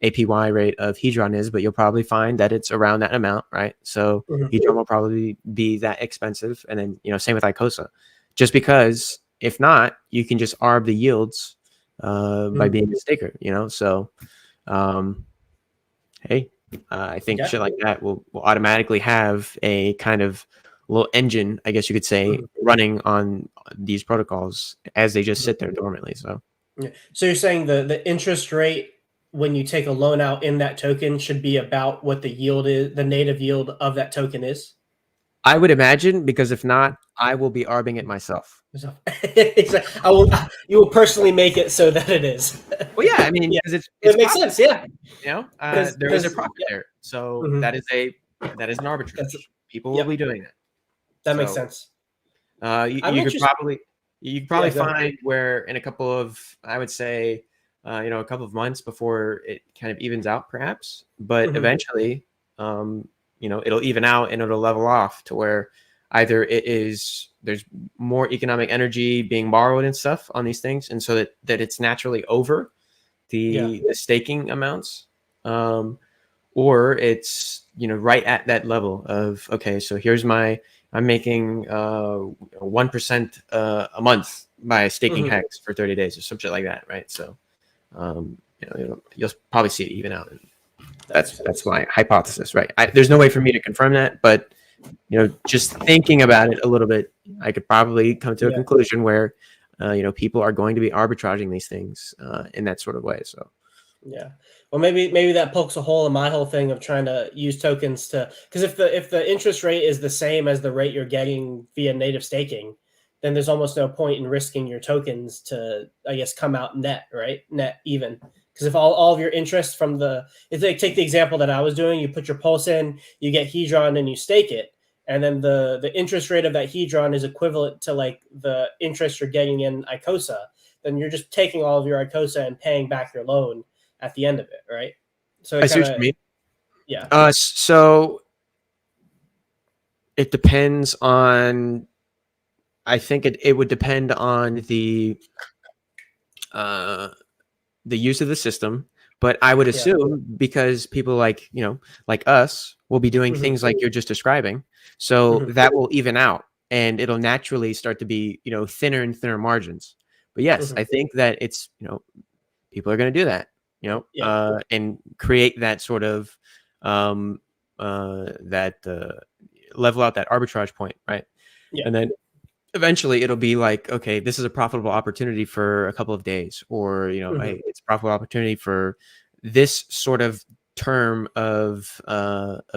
APY rate of Hedron is, but you'll probably find that it's around that amount, right? So Hedron will probably be that expensive. And then, same with ICOSA, just because if not, you can just arb the yields by being a staker, So, hey, I think shit like that will automatically have a kind of little engine, I guess you could say, running on these protocols as they just sit there dormantly. So you're saying the interest rate when you take a loan out in that token should be about what the yield is, the native yield of that token is? I would imagine, because if not, I will be arbing it myself. Exactly. You will personally make it so that it is. Well, yeah, I mean, because it makes sense. Yeah, there is a profit there, so that is an arbitrage. People will be doing that. That makes sense. You could probably find where in a couple of, I would say, a couple of months before it kind of evens out, perhaps, but eventually, it'll even out and it'll level off to where either there's more economic energy being borrowed and stuff on these things, and so that it's naturally over the staking amounts, or it's right at that level of, okay, so here's I'm making 1% a month by staking hex for 30 days or some shit like that, right? So you'll probably see it even out. That's my hypothesis, right? There's no way for me to confirm that, but just thinking about it a little bit, I could probably come to a conclusion where people are going to be arbitraging these things in that sort of way. So Well, maybe that pokes a hole in my whole thing of trying to use tokens to, because if the interest rate is the same as the rate you're getting via native staking, then there's almost no point in risking your tokens to, I guess, come out net, right? Net even. Because if all of your interest from if they take the example that I was doing, you put your pulse in, you get Hedron and you stake it, and then the interest rate of that Hedron is equivalent to like the interest you're getting in Icosa, then you're just taking all of your Icosa and paying back your loan at the end of it, right? So I it see kind what you of, mean. yeah, So it depends on. I think it would depend on uh, the use of the system, but I would yeah, assume because people like like us will be doing hmm things like you're just describing, so hmm that will even out and it'll naturally start to be thinner and thinner margins. But yes, hmm I think that it's people are going to do that, yeah, and create that sort of that level out that arbitrage point, right? yeah, And then eventually it'll be like, okay, this is a profitable opportunity for a couple of days, or hmm hey, it's a profitable opportunity for this sort of term of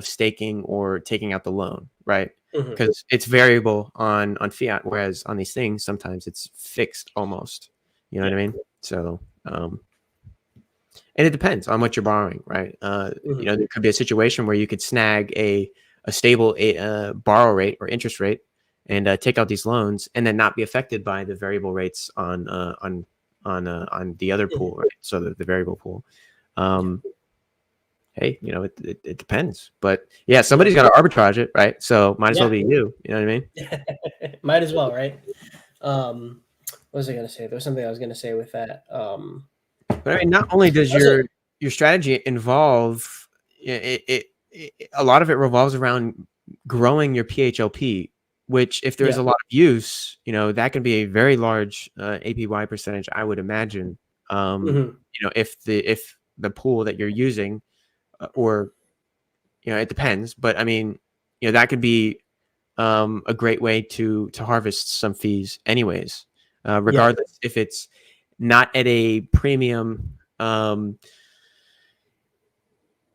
staking or taking out the loan, right? hmm Because it's variable on fiat, whereas on these things sometimes it's fixed almost. You know yeah, what I mean? So and it depends on what you're borrowing, right? hmm There could be a situation where you could snag a stable borrow rate or interest rate and take out these loans, and then not be affected by the variable rates on the other hmm pool, right? So the variable pool. yeah, Um, hey, it depends, but yeah, yeah, somebody's got to arbitrage it, right? So might as well yeah. be you. You know what I mean? Might as well, right? What was I gonna say? There was something I was gonna say with that. But I mean, not only does Also, your strategy involve a lot of it revolves around growing your PHLP, which if there's yeah, a lot of use, that can be a very large APY percentage, I would imagine. hmm If the pool that you're using, or it depends, but I mean, that could be a great way to harvest some fees, anyways, yeah, regardless if it's not at a premium.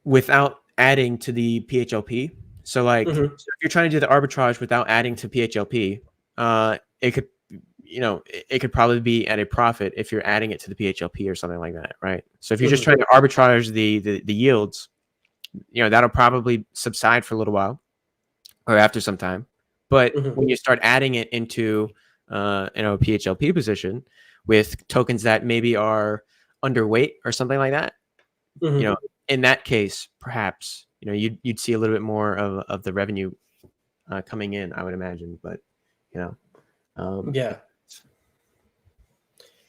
Without adding to the PHLP. So like, hmm so if you're trying to do the arbitrage without adding to PHLP, it could, it could probably be at a profit if you're adding it to the PHLP or something like that, right? So if you're just hmm trying to arbitrage the yields, that'll probably subside for a little while or after some time. But hmm when you start adding it into a PHLP position with tokens that maybe are underweight or something like that, you hmm know, in that case, perhaps, you'd see a little bit more of the revenue coming in, I would imagine. But, you know, yeah.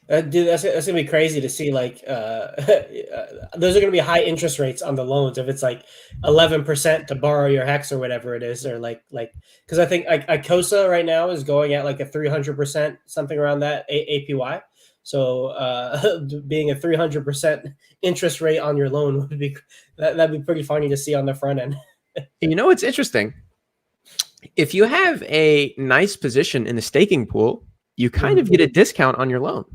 Dude, that's gonna be crazy to see. Like, those are gonna be high interest rates on the loans if it's like 11% to borrow your hex or whatever it is, or like because I think like Icosa right now is going at like a 300%, something around that APY. So being a 300% interest rate on your loan would be that'd be pretty funny to see on the front end. it's interesting. If you have a nice position in the staking pool, you kind of Mhm. get a discount on your loan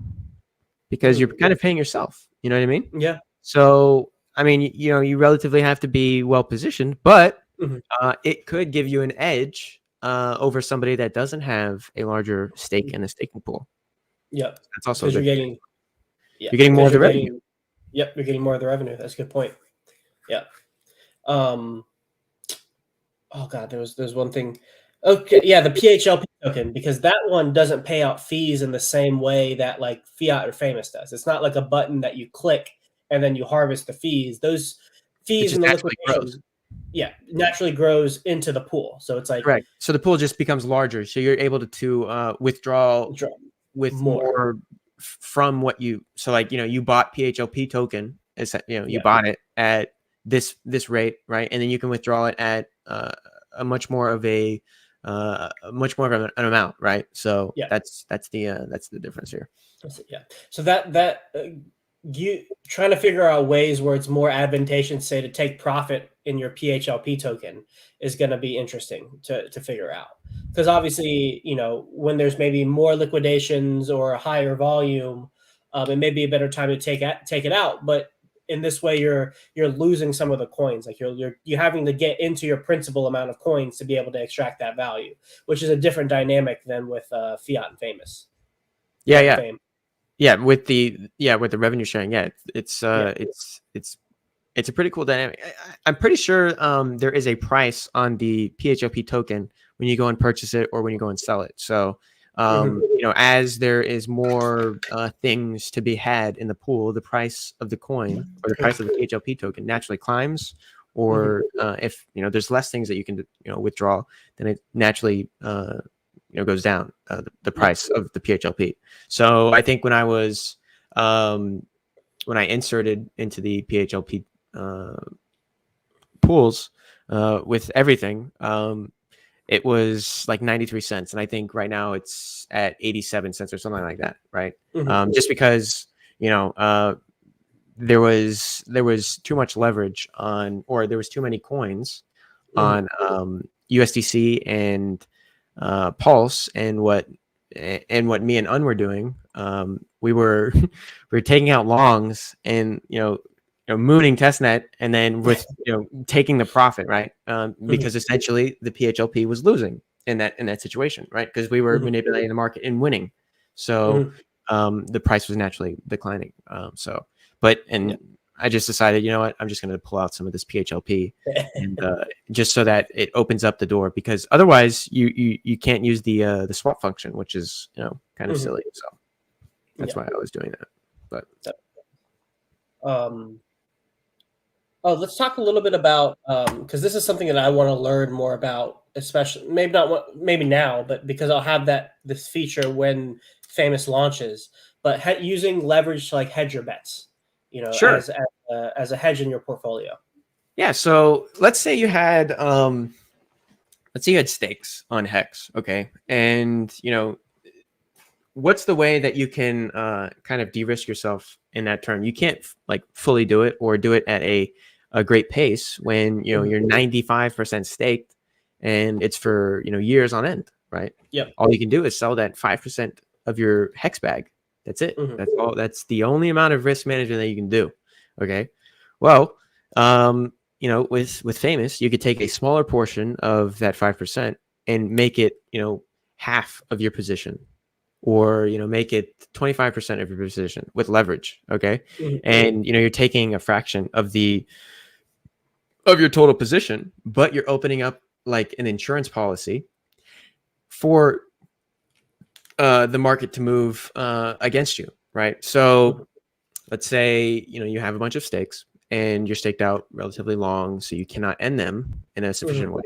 because you're Mm. kind of paying yourself. You know what I mean? Yeah. So, I mean, you relatively have to be well positioned, but Mhm. it could give you an edge over somebody that doesn't have a larger stake in the staking pool. Yep. That's also a Because good thing. yeah, You're getting more because of the you're revenue. getting, yep, you're getting more of the revenue. That's a good point. Yeah. Um, oh God, there's one thing. Okay, yeah, the PHLP token, because that one doesn't pay out fees in the same way that like Fiat or Famous does. It's not like a button that you click and then you harvest the fees. Those It fees in just the naturally grows. liquidation, yeah, naturally grows into the pool. So it's like Correct. So the pool just becomes larger. So you're able to withdraw draw with more. more from what you. So like you bought PHLP token. You Yeah. bought it at this rate, right? And then you can withdraw it at a much more of an amount, right? So Yeah. that's the difference here. Yeah. So that you trying to figure out ways where it's more advantageous, say, to take profit in your PHLP token is going to be interesting to figure out. Because obviously, when there's maybe more liquidations or a higher volume, it may be a better time to take it out. But in this way you're losing some of the coins. Like you're having to get into your principal amount of coins to be able to extract that value, which is a different dynamic than with fiat and famous. Yeah, Fiat and yeah. fame. Yeah, with the revenue sharing, it's a pretty cool dynamic. I'm pretty sure there is a price on the PHLP token when you go and purchase it or when you go and sell it. So as there is more things to be had in the pool, the price of the coin or the price of the PHLP token naturally climbs. Or if there's less things that you can withdraw, then it naturally goes down, the price of the PHLP. So I think when I inserted into the PHLP pools with everything, it was like 93 cents, and I think right now it's at 87 cents or something like that, right? Just because there was too much leverage on, or there was too many coins on USDC and Pulse, and what me and Un were doing. We were taking out longs and mooning testnet, and then with taking the profit, right? Because essentially the PHLP was losing in that situation, right? Because we were manipulating the market and winning, so the price was naturally declining. I just decided, you know what, I'm just going to pull out some of this PHLP, and just so that it opens up the door, because otherwise you can't use the swap function, which is kind of silly. So that's why I was doing that. But let's talk a little bit about, because this is something that I want to learn more about, especially maybe now, but because I'll have this feature when Famous launches. But using leverage to like hedge your bets, sure, as a hedge in your portfolio. Yeah. So let's say you had stakes on Hex, okay, and what's the way that you can kind of de-risk yourself in that term? You can't like fully do it or do it at a great pace when you're 95% staked and it's for years on end, right? Yep. All you can do is sell that 5% of your Hex bag. That's it. That's all. That's the only amount of risk management that you can do. Okay. Well, with Famous, you could take a smaller portion of that 5% and make it half of your position, or make it 25% of your position with leverage. Okay. And you're taking a fraction of your total position, but you're opening up like an insurance policy for the market to move against you, right? So let's say you have a bunch of stakes and you're staked out relatively long, so you cannot end them in a sufficient way.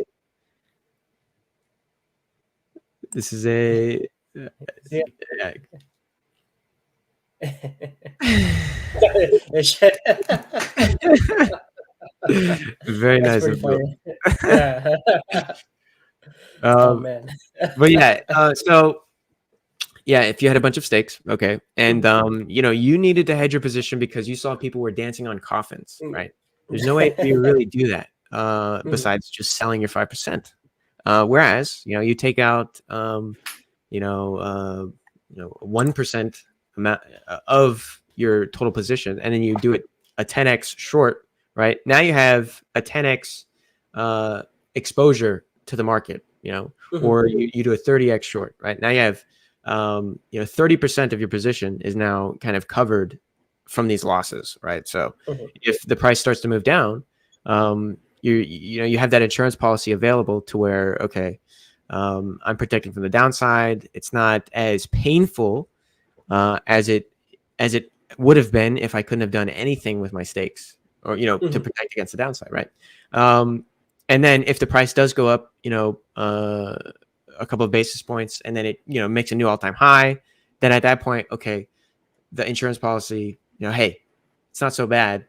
This is a very nice of you. Yeah. Oh man. But if you had a bunch of stakes, okay, and you needed to hedge your position because you saw people were dancing on coffins, right? There's no way for you to really do that besides just selling your 5%. Whereas you take out 1% amount of your total position, and then you do it a 10x short, right? Now you have a 10x exposure to the market, or you do a 30x short, right? Now you have 30% of your position is now kind of covered from these losses, right? So if the price starts to move down, you have that insurance policy available to where, okay, I'm protecting from the downside. It's not as painful as it would have been if I couldn't have done anything with my stakes, or to protect against the downside, right? And then if the price does go up, a couple of basis points, and then it makes a new all-time high, then at that point, okay, the insurance policy, hey, it's not so bad.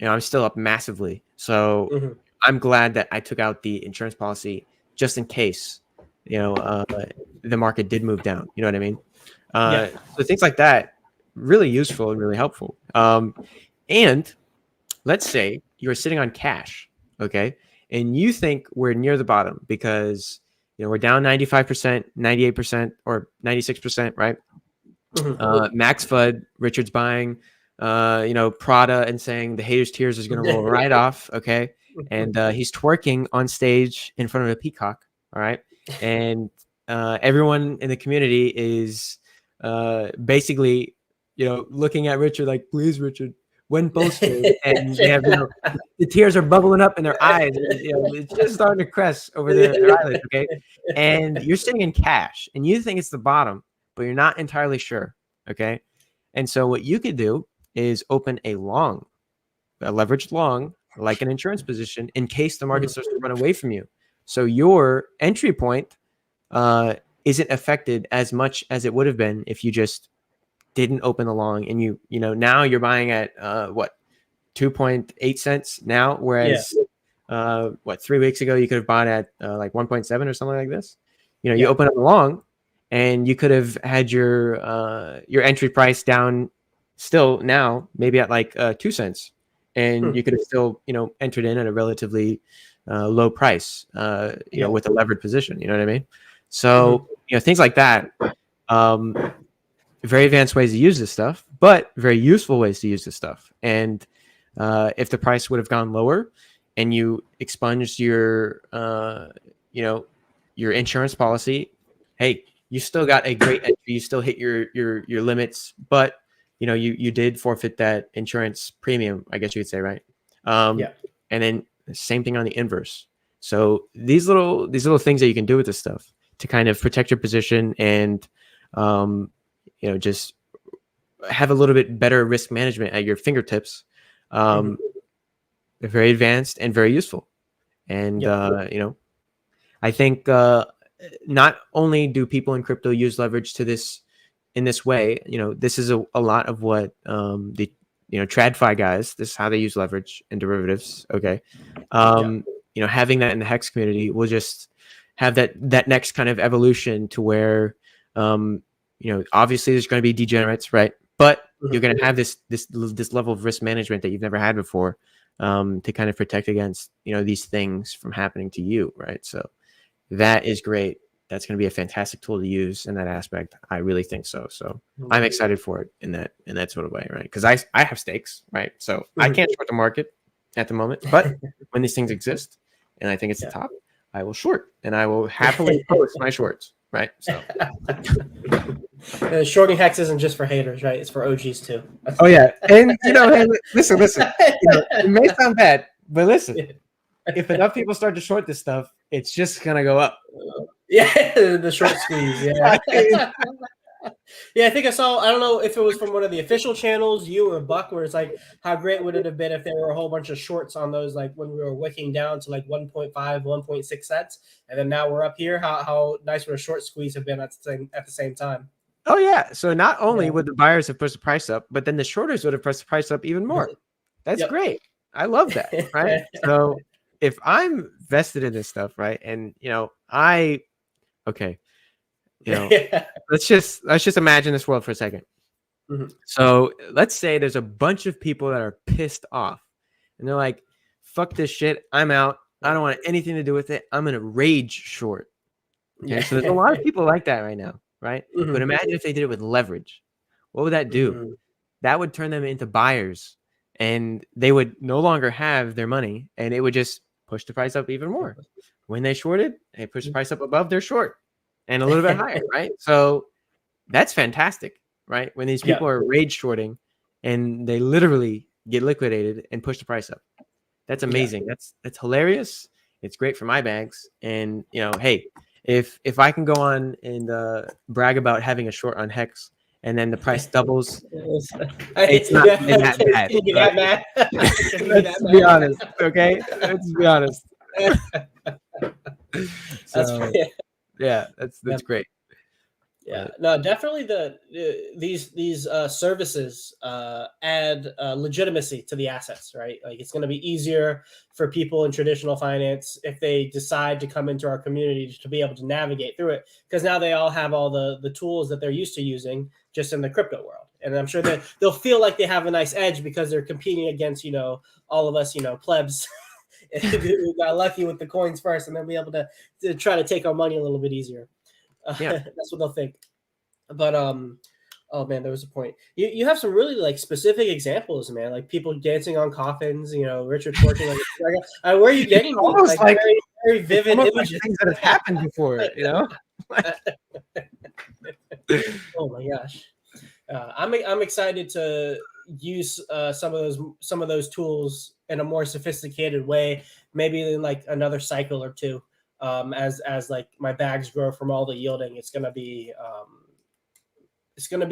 I'm still up massively, so I'm glad that I took out the insurance policy just in case the market did move down. You know what I mean? So things like that, really useful and really helpful. And let's say you're sitting on cash, okay, and you think we're near the bottom because we're down 95%, 98%, or 96%, right? Max FUD, Richard's buying Prada and saying the haters' tears is going to roll right off. Okay. And he's twerking on stage in front of a peacock. All right. And everyone in the community is basically, looking at Richard like, please, Richard, when posted. And they have, the tears are bubbling up in their eyes. And, it's just starting to crest over their eyelids. Okay. And you're sitting in cash and you think it's the bottom, but you're not entirely sure. Okay. And so what you could do is open a leveraged long, like an insurance position, in case the market starts to run away from you. So your entry point isn't affected as much as it would have been if you just didn't open the long. And now you're buying at 2.8 cents now, whereas 3 weeks ago you could have bought at like 1.7 or something like this. You open up the long, and you could have had your entry price down still now, maybe at like 2 cents, and you could have still entered in at a relatively low price, with a levered position. You know what I mean? So things like that. Very advanced ways to use this stuff, but very useful ways to use this stuff. And if the price would have gone lower, and you expunged your insurance policy, hey, you still got a great entry. You still hit your limits, but you did forfeit that insurance premium, I guess you could say, right? And then same thing on the inverse. So these little things that you can do with this stuff to kind of protect your position and just have a little bit better risk management at your fingertips. They're very advanced and very useful. And I think not only do people in crypto use leverage in this way, this is a lot of what the TradFi guys, this is how they use leverage and derivatives. Okay. Having that in the Hex community will just have that next kind of evolution to where, obviously there's going to be degenerates, right? But you're going to have this level of risk management that you've never had before, to kind of protect against, these things from happening to you. Right. So that is great. That's going to be a fantastic tool to use in that aspect. I really think so. So I'm excited for it in that sort of way, right? Because I have stakes, right? So I can't short the market at the moment, but when these things exist and I think it's the top, I will short, and I will happily post my shorts, right? So shorting Hex isn't just for haters, right? It's for OGs too. Oh yeah, and hey, listen. It may sound bad, but listen. If enough people start to short this stuff, it's just gonna go up. The short squeeze. I think I saw, I don't know if it was from one of the official channels, you or Buck, where it's like, how great would it have been if there were a whole bunch of shorts on those, like when we were wicking down to like 1.5, 1.6 cents, and then now we're up here. How nice would a short squeeze have been at the same time? Oh yeah. So not only would the buyers have pushed the price up, but then the shorters would have pressed the price up even more. That's great. I love that. Right. So if I'm vested in this stuff, right, and let's just imagine this world for a second. So let's say there's a bunch of people that are pissed off, and they're like, "Fuck this shit! I'm out. I don't want anything to do with it. I'm gonna rage short." Okay, so there's a lot of people like that right now, right? But imagine if they did it with leverage. What would that do? That would turn them into buyers, and they would no longer have their money, and it would just push the price up even more. When they shorted, they pushed the price up above their short and a little bit higher, right? So that's fantastic, right? When these people are rage shorting and they literally get liquidated and push the price up. That's amazing. That's hilarious. It's great for my bags. And hey, if I can go on and brag about having a short on Hex and then the price doubles, it's not that bad. Can you get mad? Let's be honest, okay? Let's be honest. So, that's great. No, definitely these services add legitimacy to the assets, right? Like it's going to be easier for people in traditional finance if they decide to come into our community to be able to navigate through it, because now they all have all the tools that they're used to using just in the crypto world. And I'm sure that they'll feel like they have a nice edge because they're competing against, all of us, plebs who got lucky with the coins first, and they'll be able to try to take our money a little bit easier. That's what they'll think. But Oh man, there was a point. You have some really like specific examples, man. Like people dancing on coffins. You know, Richard twerking. Where are you It's getting these almost like like very it's vivid almost like images? things that have happened before, you know? Oh my gosh. I'm excited to use some of those tools in a more sophisticated way, maybe in like another cycle or two. As like my bags grow from all the yielding, it's going to be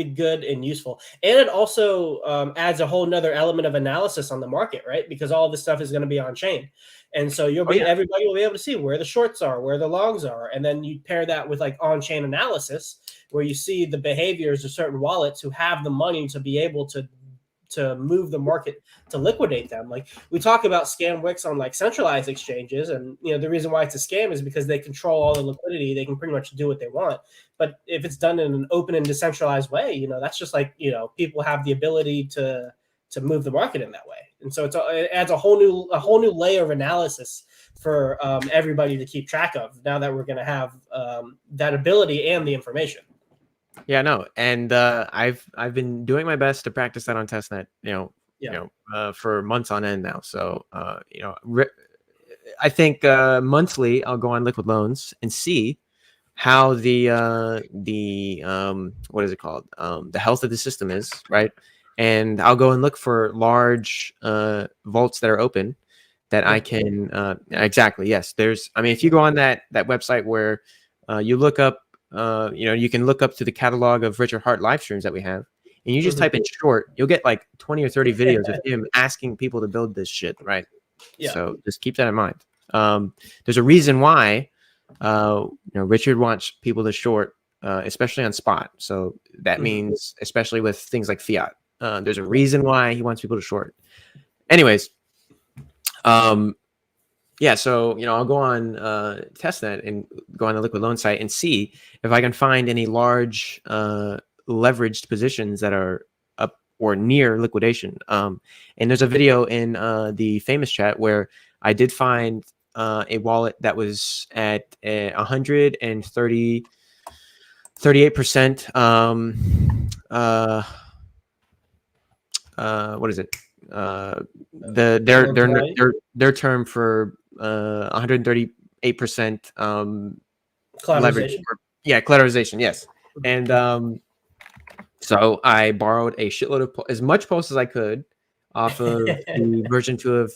good and useful, and it also adds a whole nother element of analysis on the market, right? Because all this stuff is going to be on chain, and so Oh yeah. everybody will be able to see where the shorts are, where the longs are, and then you pair that with like on chain analysis, where you see the behaviors of certain wallets who have the money to be able to move the market to liquidate them. Like we talk about scam wicks on like centralized exchanges, and the reason why it's a scam is because they control all the liquidity. They can pretty much do what they want. But if it's done in an open and decentralized way, that's just like people have the ability to move the market in that way. And so it adds a whole new layer of analysis for everybody to keep track of. Now that we're going to have that ability and the information. Yeah, no, and I've been doing my best to practice that on testnet, for months on end now. So I think monthly I'll go on Liquid Loans and see how the what is it called, the health of the system is, right? And I'll go and look for large vaults that are open that I can exactly, yes. If you go on that website where you look up. You can look up to the catalog of Richard Hart live streams that we have, and you just type in short, you'll get like 20 or 30 videos of him asking people to build this shit, right? Yeah. So just keep that in mind. There's a reason why Richard wants people to short, especially on spot. So that means especially with things like fiat. There's a reason why he wants people to short. Anyways, yeah, so I'll go on testnet and go on the Liquid Loan site and see if I can find any large leveraged positions that are up or near liquidation. And there's a video in the famous chat where I did find a wallet that was at 38%. What is it? Their term for 138% leverage. Yeah, collateralization. Yes, and so I borrowed a shitload of as much pulse as I could off of the version 2 of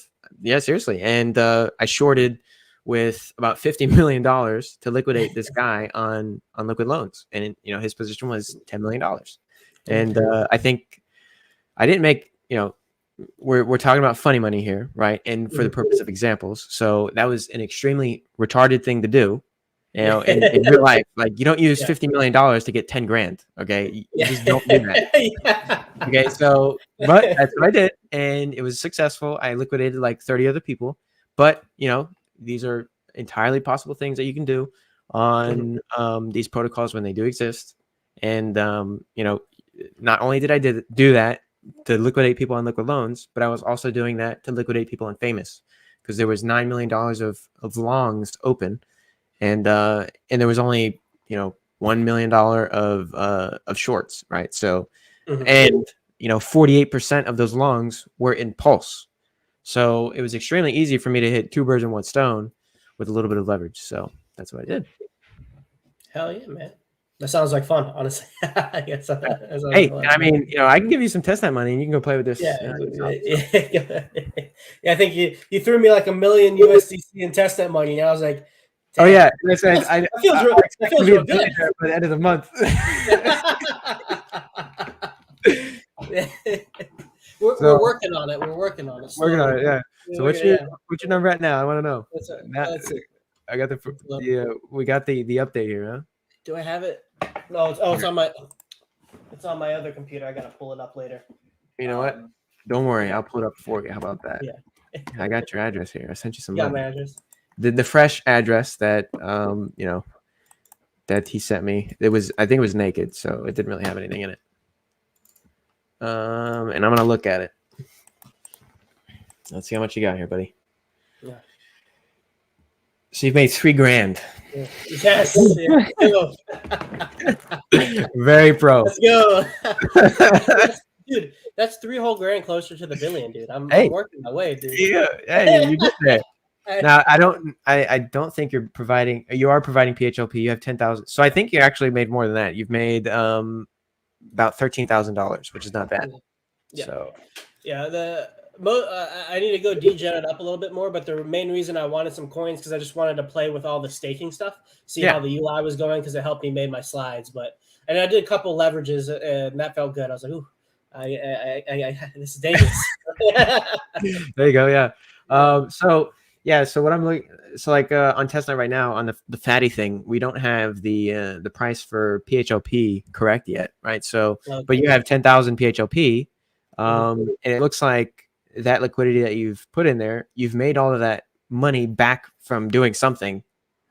seriously, and I shorted with about $50 million to liquidate this guy on Liquid Loans, and his position was $10 million, and I think I didn't make we're talking about funny money here, right? And for the purpose of examples, so that was an extremely retarded thing to do, in real life. Like you don't use $50 million to get 10 grand. Okay, you just don't do that. Okay, so but that's what I did, and it was successful. I liquidated like 30 other people, but these are entirely possible things that you can do on these protocols when they do exist. And not only did I do that to liquidate people on Liquid Loans, but I was also doing that to liquidate people on Famous, because there was $9 million of longs open, and there was only $1 million of shorts, right? So and 48% of those longs were in Pulse, so it was extremely easy for me to hit 2 birds in 1 stone with a little bit of leverage. So that's what I did. Hell yeah, man. That sounds like fun, honestly. Hey, I mean, I can give you some testnet money and you can go play with this. Yeah, I think you threw me like $1 million USDC in testnet money, and I was like, oh yeah, I said that feels real good by the end of the month. We're working on it. We're working on it. Working on it, yeah. So what's your number at now? I want to know. I got we got the update here, huh? Do I have it? No, it's on my other computer. I gotta pull it up later. You know what? Don't worry, I'll pull it up for you. How about that? Yeah. I got your address here. I sent you some. Yeah, my address. The fresh address that that he sent me. I think it was naked, so it didn't really have anything in it. And I'm gonna look at it. Let's see how much you got here, buddy. Yeah. So you've made $3,000. Yes. Let's Very pro. go. Dude, that's 3 whole grand closer to the billion, dude. I'm Hey. working my way, dude. Yeah, hey, you get there. Now I don't think you are providing PHLP. You have 10,000. So I think you actually made more than that. You've made about $13,000, which is not bad. Yeah. So Yeah, I need to go degen it up a little bit more, but the main reason I wanted some coins because I just wanted to play with all the staking stuff, see how the UI was going because it helped me make my slides. And I did a couple leverages and that felt good. I was like, ooh, this is dangerous. there you go. Yeah. So what I'm looking, so like on testnet right now on the fatty thing, we don't have the price for PHLP correct yet, right? So, Okay. but you have 10,000 PHLP, and it looks like that liquidity that you've put in there, you've made all of that money back from doing something,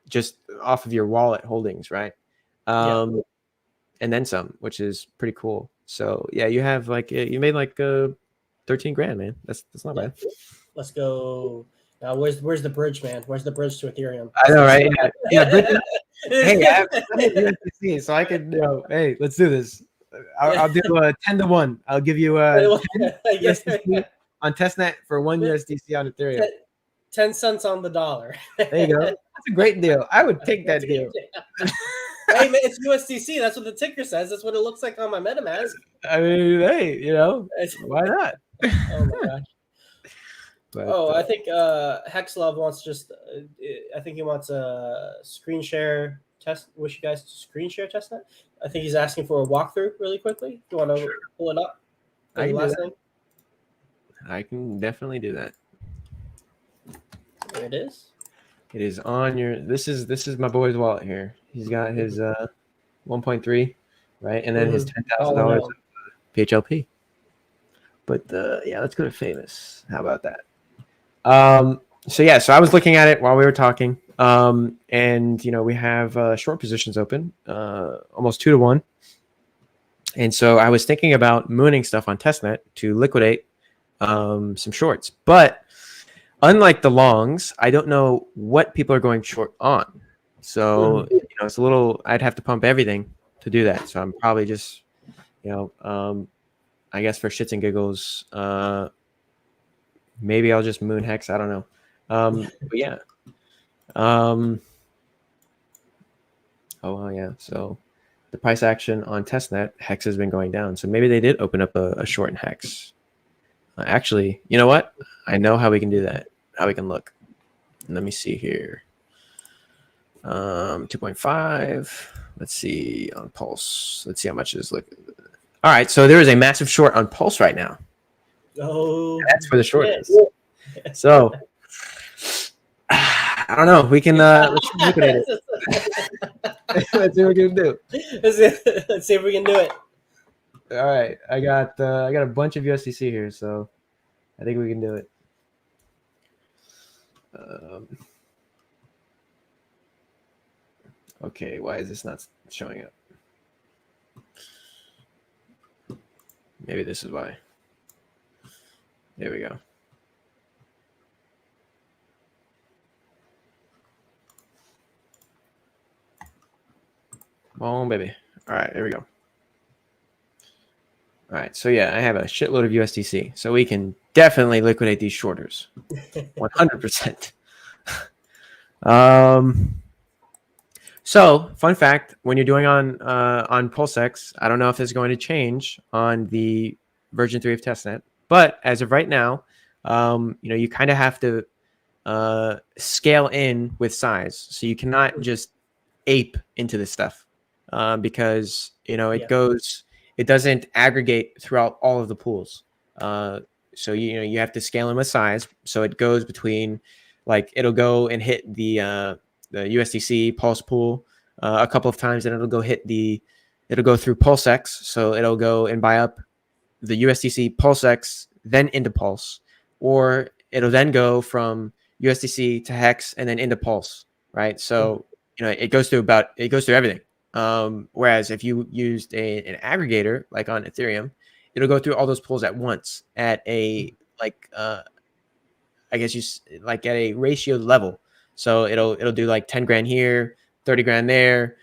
just off of your wallet holdings, right? And then some, which is pretty cool. So yeah, you have like you made like 13 grand, man. That's not bad. Let's go. Now, where's the bridge, man? Where's the bridge to Ethereum? I know, right? Yeah. Hey, I have USDC, so I could, hey, let's do this. I'll do a 10-to-1. I'll give you 10 USDC on testnet for 1 USDC on Ethereum. 10 cents on the dollar. There you go. That's a great deal. I would take that deal. Hey, man, it's USDC. That's what the ticker says. That's what it looks like on my MetaMask. I mean, hey, why not? Oh my gosh. But, I think Hexlove wants I think he wants a screen share test. Wish you guys to screen share test that. I think he's asking for a walkthrough really quickly. Do you want to pull it up? I can definitely do that. There it is. It is on your. This is my boy's wallet here. He's got his 1.3, right, and then his $10,000 PHLP. But let's go to Famous. How about that? So I was looking at it while we were talking, and we have short positions open, almost 2-to-1, and so I was thinking about mooning stuff on testnet to liquidate some shorts, but unlike the longs, I don't know what people are going short on, so it's a little. I'd have to pump everything to do that, so I'm probably just I guess for shits and giggles, maybe I'll just moon Hex. I don't know. But yeah. Oh, well, yeah. So the price action on testnet, Hex has been going down. So maybe they did open up a short in Hex. Actually, you know what? I know how we can do that. How we can look. Let me see here. 2.5. Let's see on Pulse. Let's see how much it is looking. All right. So there is a massive short on Pulse right now. Oh, that's where the short is. So I don't know. We can let's look at it. Let's see what we can do. Let's see if we can do it. All right, I got a bunch of USDC here, so I think we can do it. Okay, why is this not showing up? Maybe this is why. There we go. Come on, baby. All right, there we go. All right, so yeah, I have a shitload of USDC, so we can definitely liquidate these shorters, 100%. So fun fact: when you're doing on PulseX, I don't know if it's going to change on the version 3 of testnet, but as of right now, you kind of have to scale in with size, so you cannot just ape into this stuff because it doesn't aggregate throughout all of the pools. So you have to scale in with size, so it goes between, like, it'll go and hit the USDC Pulse pool a couple of times, and it'll go through PulseX, so it'll go and buy up the USDC PulseX, then into Pulse, or it'll then go from USDC to Hex and then into Pulse, right? So it goes through everything. Whereas if you used an aggregator like on Ethereum, it'll go through all those pools at once at a at a ratio level. So it'll do like 10 grand here, 30 grand there,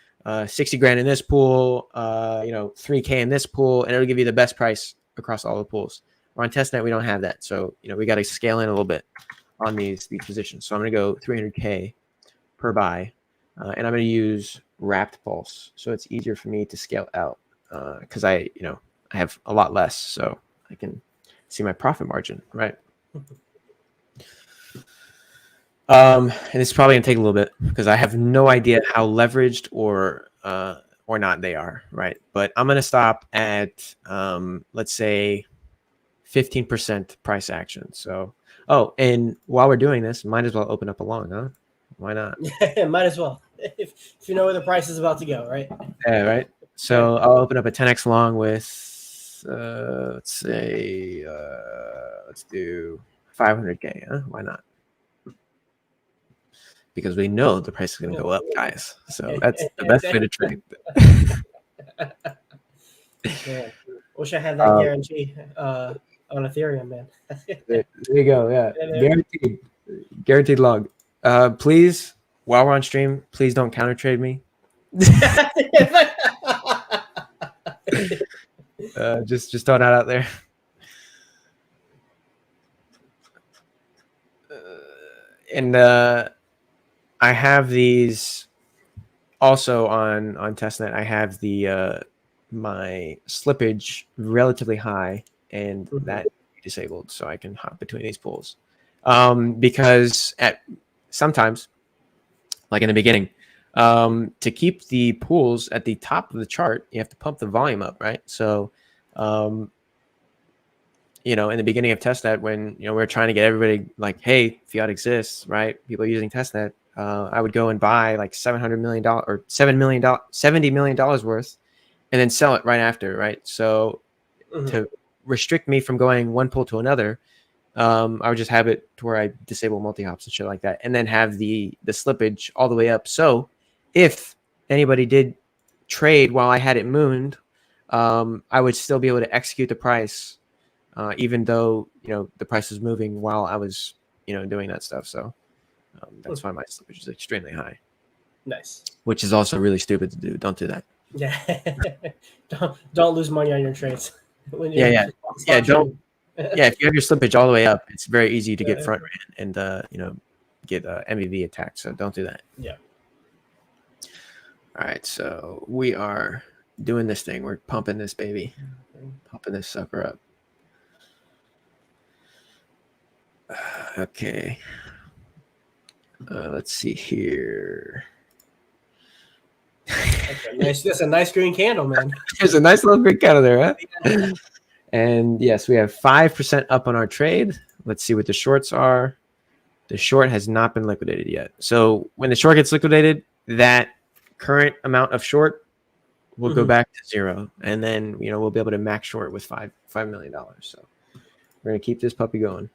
60 grand in this pool, 3K in this pool, and it'll give you the best price across all the pools. We're on testnet, we don't have that. So, we got to scale in a little bit on these positions. So I'm going to go 300K per buy, and I'm going to use wrapped pulse. So it's easier for me to scale out because I have a lot less, so I can see my profit margin, right? And it's probably gonna take a little bit because I have no idea how leveraged or not they are, right? But I'm gonna stop at let's say 15% price action. So, and while we're doing this, might as well open up a long, huh? Why not? Might as well, if you know where the price is about to go, right? Yeah, right. So I'll open up a 10x long with let's say let's do 500K. Huh? Why not? Because we know the price is going to go up, guys. So that's the best way to trade. Man, wish I had that guarantee on Ethereum, man. There you go. Yeah, guaranteed log. Please, while we're on stream, please don't counter trade me. Just throw that out there. And I have these also on testnet. I have the my slippage relatively high, and that disabled, so I can hop between these pools. Because at sometimes, like in the beginning, to keep the pools at the top of the chart, you have to pump the volume up, right? So, in the beginning of testnet, when we're trying to get everybody like, hey, fiat exists, right? People are using testnet. I would go and buy like $700 million or $70 million worth, and then sell it right after, right? So to restrict me from going one pool to another, I would just have it to where I disable multi-hops and shit like that, and then have the slippage all the way up. So if anybody did trade while I had it mooned, I would still be able to execute the price, even though the price was moving while I was doing that stuff. So that's why my slippage is extremely high. Nice. Which is also really stupid to do. Don't do that. Yeah. don't lose money on your trades. When Don't. Yeah, if you have your slippage all the way up, it's very easy to get front ran and get MVV attacked. So don't do that. Yeah. All right, so we are doing this thing. We're pumping this baby, pumping this sucker up. Okay. Let's see here. That's a nice green candle, man. There's a nice little green candle there, huh? Yeah. And yes, we have 5% up on our trade. Let's see what the shorts are. The short has not been liquidated yet. So when the short gets liquidated, that current amount of short will go back to zero, and then we'll be able to max short with $5 million. So we're gonna keep this puppy going.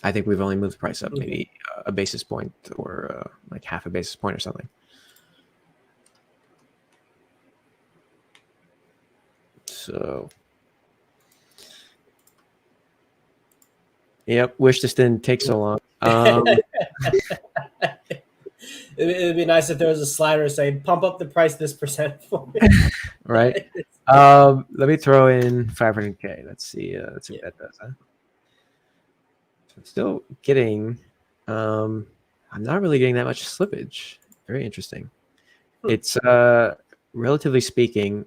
I think we've only moved the price up maybe a basis point or like half a basis point or something. So, yep. Wish this didn't take so long. It'd be nice if there was a slider saying "pump up the price this percent for me." Right. Let me throw in 500K. Let's see. Let's see what that does. Huh? So I'm still getting. I'm not really getting that much slippage. Very interesting. It's relatively speaking.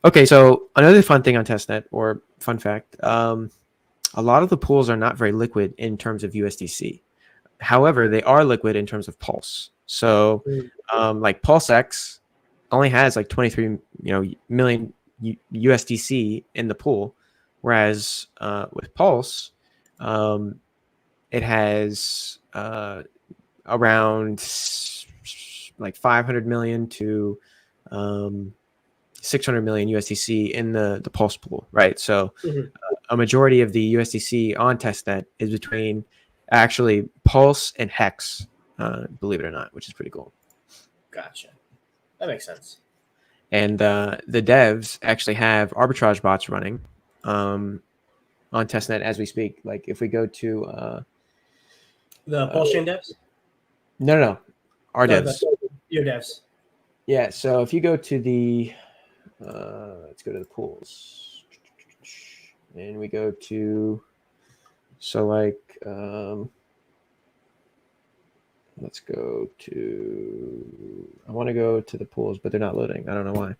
Okay, so another fun thing on testnet, or fun fact, a lot of the pools are not very liquid in terms of USDC. However, they are liquid in terms of Pulse. So, like PulseX only has like 23 million USDC in the pool, whereas with Pulse, it has around like 500 million to 600 million USDC in the Pulse pool, right? So a majority of the USDC on testnet is between actually Pulse and Hex, believe it or not, which is pretty cool. Gotcha. That makes sense. And the devs actually have arbitrage bots running on testnet as we speak. Like if we go to the Pulse chain devs. No. Our No, devs. your devs. Yeah. So if you go to the, let's go to the pools, and we go to, so like, let's go to, I want to go to the pools, but they're not loading. I don't know why.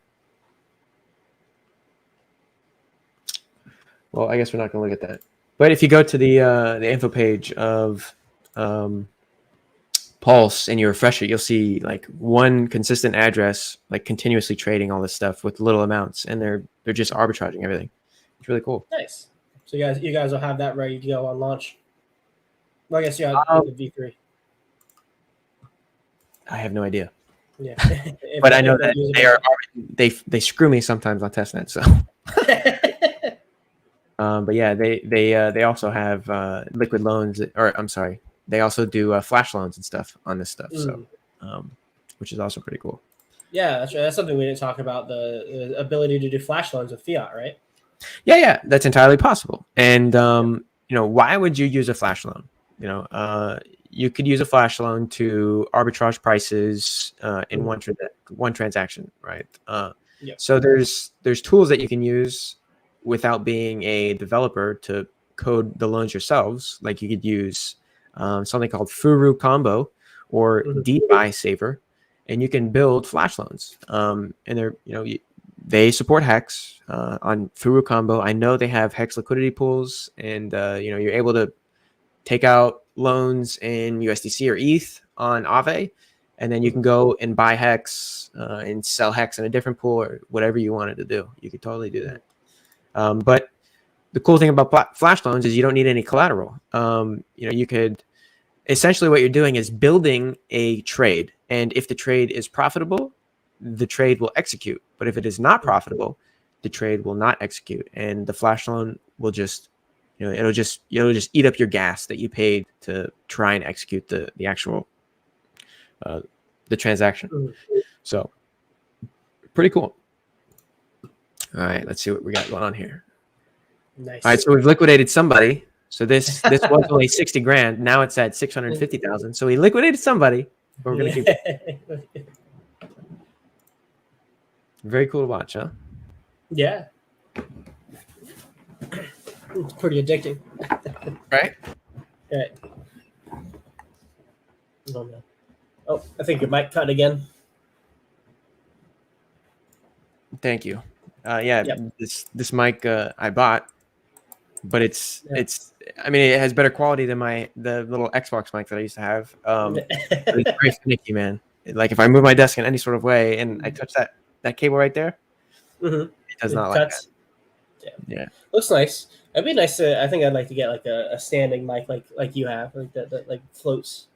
Well, I guess we're not going to look at that. But if you go to the info page of Pulse and you refresh it, you'll see like one consistent address, like continuously trading all this stuff with little amounts, and they're just arbitraging everything. It's really cool. Nice. So you guys will have that ready to go on launch. Well, I guess you have the V3. I have no idea. Yeah, but I know that they are they screw me sometimes on testnet. So, but yeah, they also have liquid loans, or I'm sorry, they also do flash loans and stuff on this stuff. So, which is also pretty cool. Yeah, that's right. That's something we didn't talk about, the ability to do flash loans with fiat, right? Yeah, that's entirely possible. And why would you use a flash loan? You could use a flash loan to arbitrage prices in one transaction, right? So there's tools that you can use without being a developer to code the loans yourselves. Like you could use something called Furu Combo or DeFi Saver, and you can build flash loans. And they're they support Hex on Furu Combo. I know they have Hex liquidity pools, and you're able to take out loans in USDC or ETH on Aave, and then you can go and buy Hex and sell Hex in a different pool or whatever you wanted to do. You could totally do that. But the cool thing about flash loans is you don't need any collateral. You could essentially what you're doing is building a trade, and if the trade is profitable, the trade will execute. But if it is not profitable, the trade will not execute, and the flash loan will just it'll just eat up your gas that you paid to try and execute the actual the transaction. So pretty cool. All right, let's see what we got going on here. Nice. All right, so we've liquidated somebody. So this was only 60 grand. Now it's at 650,000. So we liquidated somebody. But we're gonna keep. Very cool to watch, huh? Yeah. It's pretty addicting. Right? Right. Oh, no. Oh, I think your mic cut again. Thank you. This mic I bought, but it's I mean it has better quality than the little Xbox mic that I used to have. It's very finicky, man. Like if I move my desk in any sort of way and I touch that cable right there, it does not like that. Yeah. Looks nice. It'd be nice to. I think I'd like to get like a standing mic like you have, like that like floats.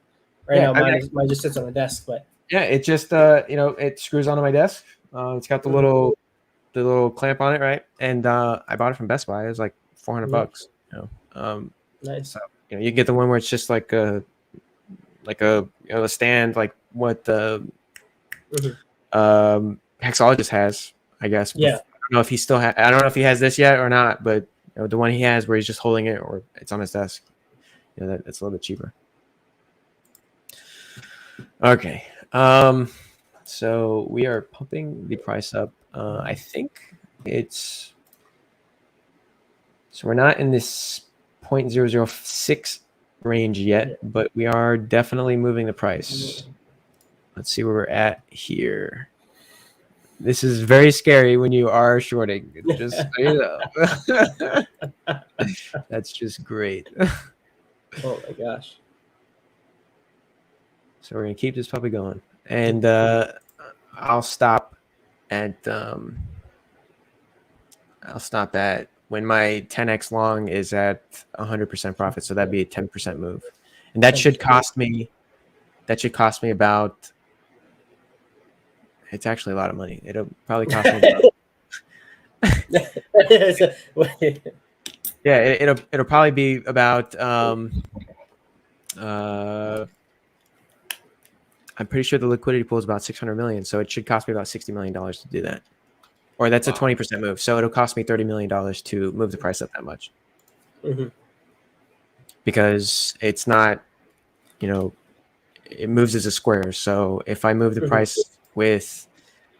Right now, mine just sits on the desk, but yeah, it just it screws onto my desk. It's got the little clamp on it, right? And I bought it from Best Buy. It was like $400. Nice. So you can get the one where it's just like a stand, like what the Hexologist has, I guess. Yeah. I don't know if he still I don't know if he has this yet or not, but the one he has where he's just holding it or it's on his desk, that's a little bit cheaper. Okay. So we are pumping the price up. I think so we're not in this 0.006 range yet, but we are definitely moving the price. Let's see where we're at here. This is very scary when you are shorting. Just so you know. That's just great. Oh my gosh. So we're gonna keep this puppy going, and I'll stop at when my 10x long is at 100% profit. So that'd be a 10% move, and that should cost me. About. It's actually a lot of money. It'll probably cost me. Yeah, it'll probably be about. I'm pretty sure the liquidity pool is about 600 million, so it should cost me about $60 million to do that. Or that's a 20% move, so it'll cost me $30 million to move the price up that much. Because it's not, it moves as a square. So if I move the price with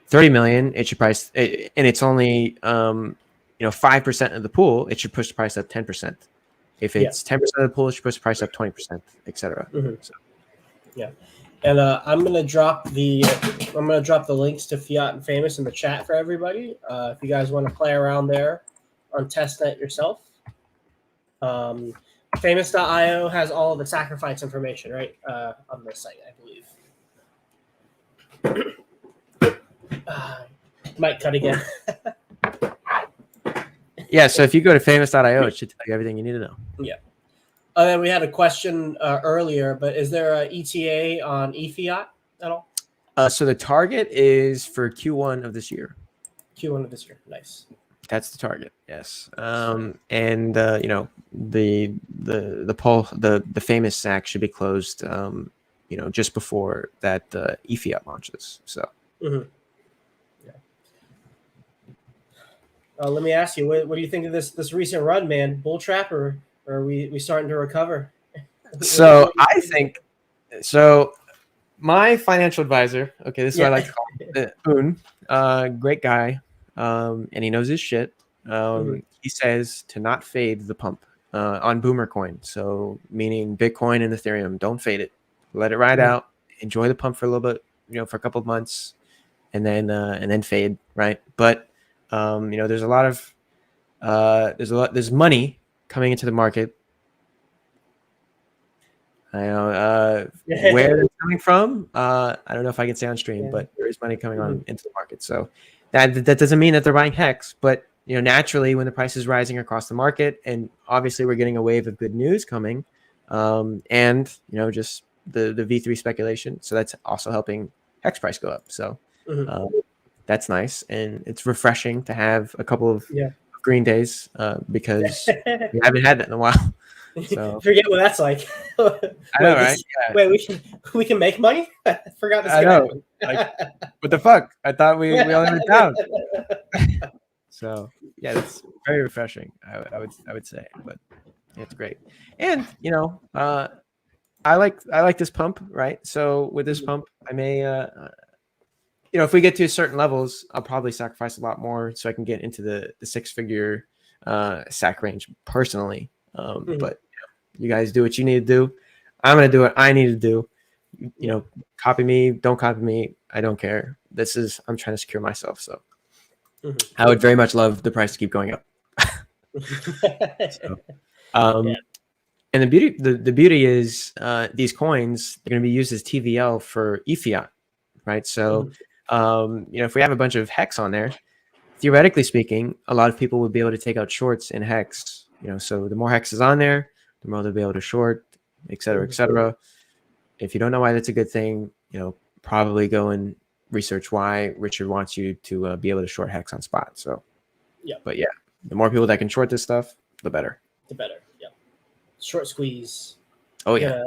30 million, it should price, and it's only 5% of the pool, it should push the price up 10%. If it's 10% of the pool, it should push the price up 20%, etc. So. Yeah. And I'm gonna drop the links to Fiat and Famous in the chat for everybody. If you guys want to play around there on testnet yourself. Famous.io has all of the sacrifice information, right? On their site, I believe. Might cut again. Yeah, so if you go to famous.io, it should tell you everything you need to know. Yeah. Then we had a question earlier, but is there a ETA on eFiat at all? So the target is for Q1 of this year. Q1 of this year. Nice. That's the target. Yes. And the poll, the famous SAC should be closed, just before that eFiat launches. So. Yeah. Let me ask you, what do you think of this recent run, man? Bull trap, or are we starting to recover? So I think so. My financial advisor, okay, this is what I like to call him, Poon, great guy, and he knows his shit. He says to not fade the pump on Boomer Coin. So meaning Bitcoin and Ethereum, don't fade it. Let it ride out. Enjoy the pump for a little bit, for a couple of months, and then fade, right? But there's a lot of there's money coming into the market. I know where it's coming from. I don't know if I can say on stream, but there is money coming on into the market. So that doesn't mean that they're buying Hex, but naturally when the price is rising across the market, and obviously we're getting a wave of good news coming, and just the V3 speculation. So that's also helping Hex price go up. So that's nice, and it's refreshing to have a couple of green days because we haven't had that in a while. So forget what that's like. I know, right? Wait, we can make money? I forgot this. I know. Like, what the fuck? I thought we only went down. So yeah, that's very refreshing. I would say, but it's great. And I like this pump, right? So with this pump, I may if we get to certain levels, I'll probably sacrifice a lot more so I can get into the 6-figure sack range personally. But you guys do what you need to do. I'm going to do what I need to do. Copy me, don't copy me. I don't care. I'm trying to secure myself. So I would very much love the price to keep going up. And the beauty is these coins, they're going to be used as TVL for eFiat, right? So, if we have a bunch of Hex on there, theoretically speaking, a lot of people would be able to take out shorts in Hex. So the more Hex is on there, the more they'll be able to short, et cetera, et cetera. If you don't know why that's a good thing, probably go and research why Richard wants you to be able to short Hex on spot. So, but yeah, the more people that can short this stuff, the better. The better. Yeah. Short squeeze. Oh yeah.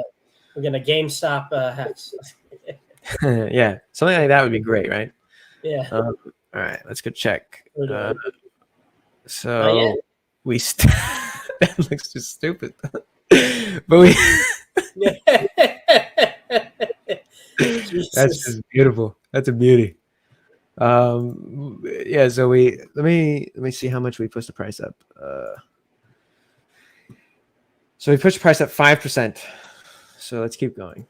We're gonna GameStop Hex. Yeah, something like that would be great, right? Yeah. All right, let's go check. We that looks just stupid, but we that's just beautiful. That's a beauty. Yeah. So let me see how much we pushed the price up. So we pushed the price up 5%. So let's keep going.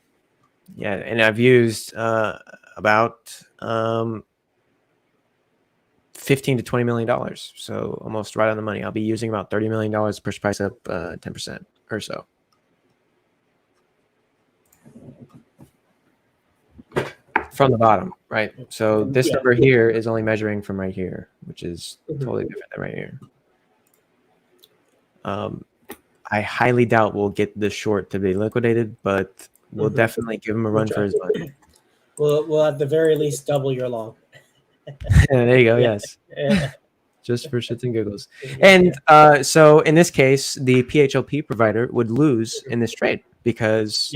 Yeah, and I've used about $15 to $20 million. So almost right on the money. I'll be using about $30 million to push price up 10% or so. From the bottom, right? So this number here is only measuring from right here, which is totally different than right here. I highly doubt we'll get this short to be liquidated, but we'll definitely give him a run for his money. We'll at the very least double your long. There you go. Yes. Just for shits and giggles. And so in this case, the PHLP provider would lose in this trade because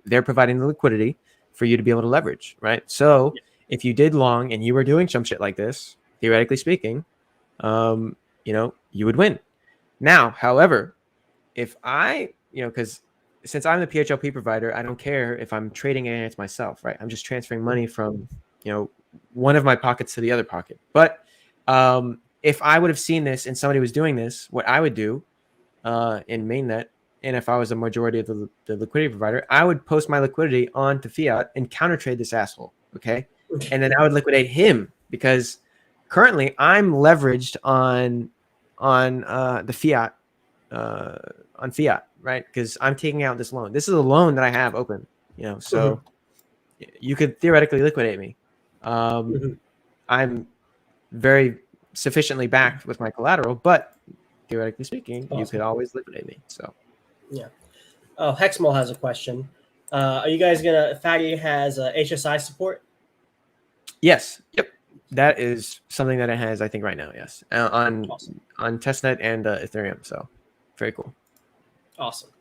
they're providing the liquidity for you to be able to leverage, right? So if you did long and you were doing some shit like this, theoretically speaking, you would win. Now, however, if I, because since I'm the PHLP provider, I don't care if I'm trading against myself, right? I'm just transferring money from, one of my pockets to the other pocket. But if I would have seen this and somebody was doing this, what I would do in mainnet, and if I was a majority of the liquidity provider, I would post my liquidity onto fiat and counter trade this asshole. Okay. And then I would liquidate him, because currently I'm leveraged on the fiat, on fiat, right? Because I'm taking out this loan. This is a loan that I have open, so you could theoretically liquidate me. I'm very sufficiently backed with my collateral, but theoretically speaking, you could always liquidate me. So yeah. Oh, Hexmol has a question. Are you guys gonna? Fatty has HSI support. yes, yep, that is something that it has, I think, right now. Yes, on testnet and Ethereum. So very cool. Awesome.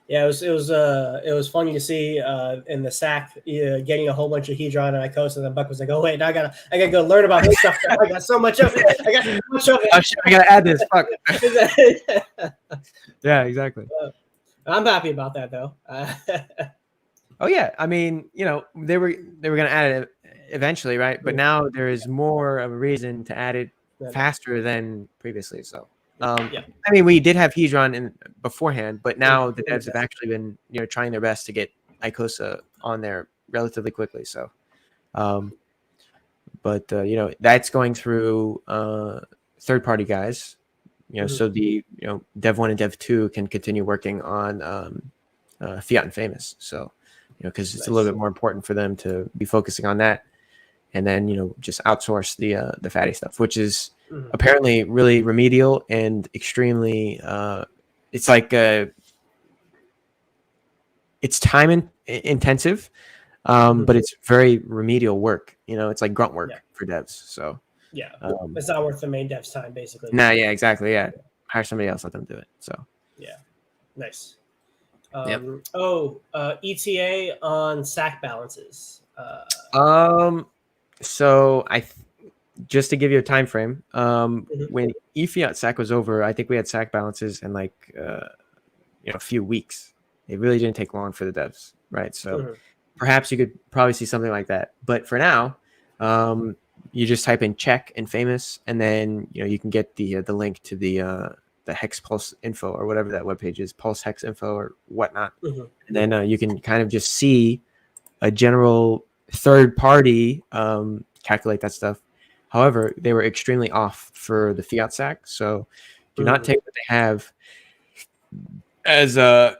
Yeah, it was funny to see in the SAC getting a whole bunch of Hedron and Icos, and then Buck was like, "Oh wait, now I gotta go learn about this stuff. I got so much of it. I got so much of it. Oh, shit, I gotta add this. Fuck." Yeah, exactly. I'm happy about that though. Oh yeah, I mean, they were gonna add it eventually, right? But now there is more of a reason to add it faster than previously. So. I mean, we did have Hedron in beforehand, but now the devs have actually been, trying their best to get Icosa on there relatively quickly. So, but that's going through third-party guys, so the Dev 1 and Dev 2 can continue working on Fiat and Famous. So, because it's a little bit more important for them to be focusing on that, and then just outsource the fatty stuff, which is apparently really remedial and extremely it's like it's time intensive, but it's very remedial work. It's like grunt work for devs. So it's not worth the main dev's time, basically. Yeah, exactly. Yeah, hire somebody else, let them do it. So nice. ETA on SAC balances. So just to give you a time frame, when eFiat SAC was over, I think we had SAC balances in like a few weeks. It really didn't take long for the devs, right? So perhaps you could probably see something like that. But for now, you just type in check and Famous, and then you can get the link to the Hex Pulse info or whatever that webpage is, Pulse Hex info or whatnot. And then you can kind of just see a general third party calculate that stuff. However, they were extremely off for the fiat SAC, so do not take what they have as a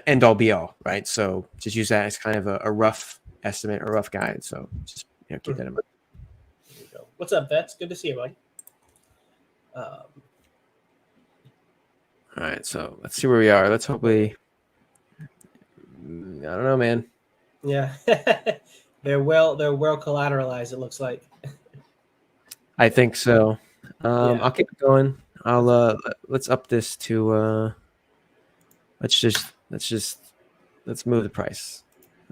end all be all, right? So just use that as kind of a rough estimate or rough guide. So just keep that in mind. There you go. What's up, Vets? Good to see you, buddy. All right, so let's see where we are. Let's hope I don't know, man. Yeah. They're well collateralized, it looks like. I think so. I'll keep it going. Let's up this to let's move the price.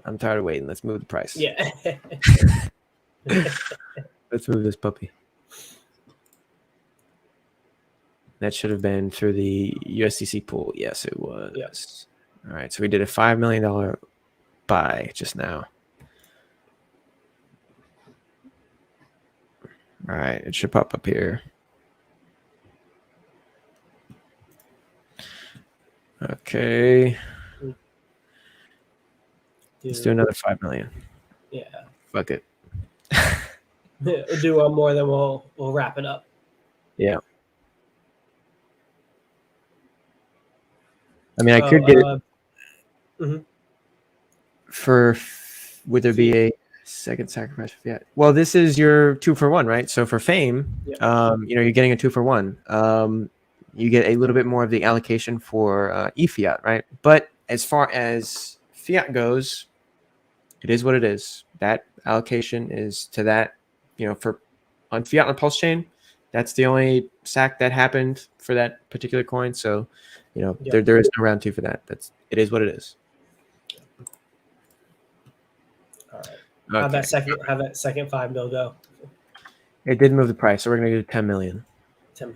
I'm tired of waiting. Let's move the price. Yeah. Let's move this puppy. That should have been through the USDC pool. Yes, it was. Yes. All right, so we did a $5 million buy just now. All right, it should pop up here. Okay. Let's do another 5 million. Yeah. Fuck it. We'll do one more, then we'll wrap it up. Yeah. I mean, I could get it for. Would there be a second sacrifice? Yeah. Well, this is your 2-for-1, right? So for Fame, you're getting a 2-for-1. You get a little bit more of the allocation for eFiat, right? But as far as fiat goes, it is what it is. That allocation is to that, for on fiat on Pulse Chain, that's the only SAC that happened for that particular coin. So, there is no round 2 for that. It is what it is. All right. Okay. Have that second 5 mil go. It did move the price, so we're gonna do 10 million. 10.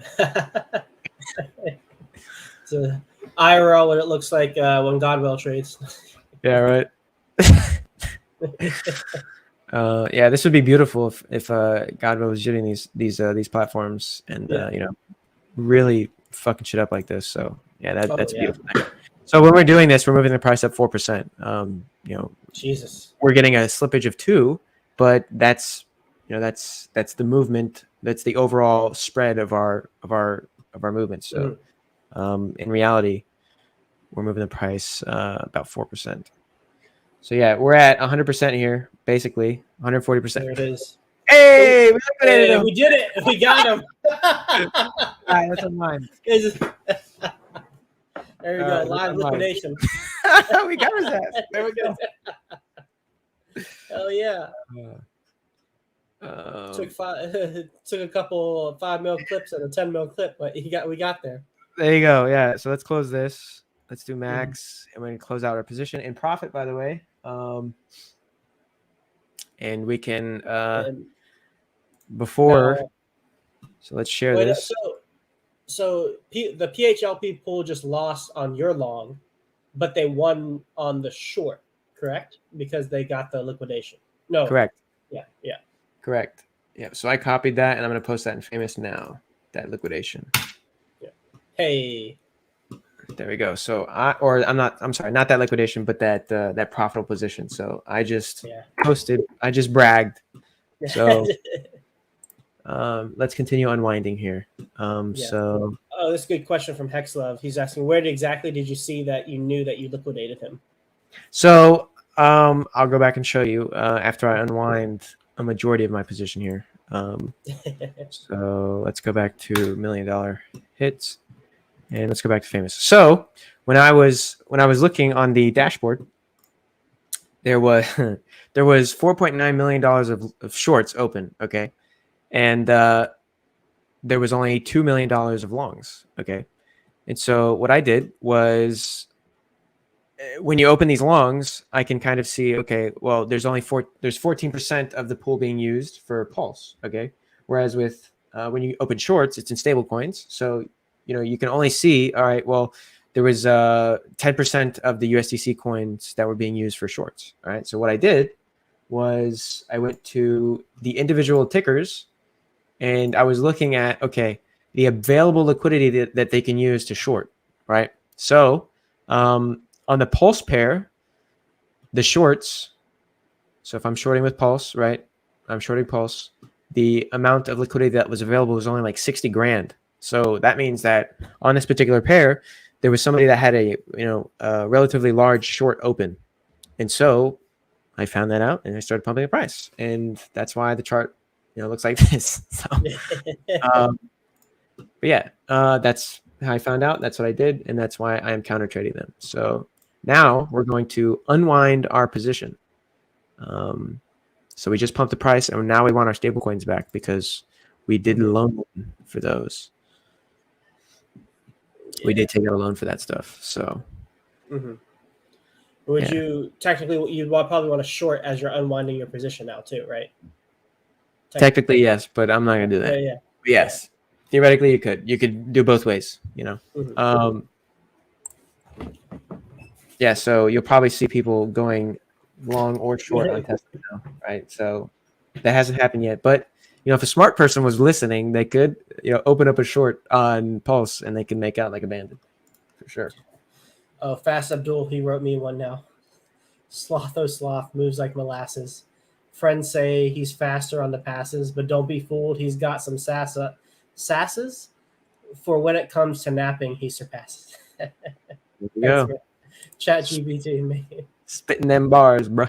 So IRL, what it looks like when Godwell trades. Yeah, right. Yeah, this would be beautiful if Godwell was using these platforms and really fucking shit up like this. So yeah, that's a beautiful thing. So when we're doing this, we're moving the price up 4%. Jesus, we're getting a slippage of 2, but that's the movement. That's the overall spread of our movement. So in reality, we're moving the price about 4%. So yeah, we're at 100% here, basically 140%. there it is. Hey, we did it. We got him. All right, that's on mine. There we go. Live liquidation. We got his ass. There we go. Hell yeah. Took a couple 5 mil clips and a 10 mil clip, but we got there. There you go. Yeah. So let's close this. Let's do max, and we're gonna close out our position in profit. By the way, and we can before. So let's share this. So the PHLP pool just lost on your long, but they won on the short, correct? Because they got the liquidation. No. Correct. Yeah. Correct. Yeah. So I copied that, and I'm going to post that in Famous now. That liquidation. Yeah. Hey. There we go. So I'm sorry, not that liquidation, but that profitable position. So I just posted. I just bragged. So. Let's continue unwinding here. So. Oh, this is a good question from Hexlove. He's asking, where exactly did you see that you knew that you liquidated him? So I'll go back and show you after I unwind a majority of my position here. So let's go back to $1 million hits, and let's go back to Famous. So when I was looking on the dashboard, there was $4.9 million of shorts open. Okay. And there was only $2 million of longs. Okay. And so what I did was, when you open these longs, I can kind of see, okay, well, there's 14% of the pool being used for pulse. Okay. Whereas with when you open shorts, it's in stable coins. So, you can only see, all right, well, there was 10% of the USDC coins that were being used for shorts. All right. So what I did was I went to the individual tickers, and I was looking at, okay, the available liquidity that they can use to short, right? So on the Pulse pair, the shorts, so if I'm shorting with Pulse, right, I'm shorting Pulse, the amount of liquidity that was available was only like 60 grand. So that means that on this particular pair, there was somebody that had a relatively large short open. And so I found that out, and I started pumping the price. And that's why the chart looks like this. So, but yeah, that's how I found out. That's what I did, and that's why I am counter trading them. So now we're going to unwind our position. So we just pumped the price, and now we want our stable coins back because we did loan for those. We did take out a loan for that stuff. So, would you technically you'd probably want to short as you're unwinding your position now too, right? Technically, yes, but I'm not gonna do that. Yeah. Yes, theoretically, you could do both ways. Yeah. So you'll probably see people going long or short on Tesla now, right? So that hasn't happened yet, but if a smart person was listening, they could open up a short on Pulse, and they can make out like a bandit for sure. Oh, Fast Abdul, he wrote me one now. Sloth moves like molasses. Friends say he's faster on the passes, but don't be fooled. He's got some sasses. For when it comes to napping, he surpasses. Yeah. ChatGPT, man. Spitting them bars, bro.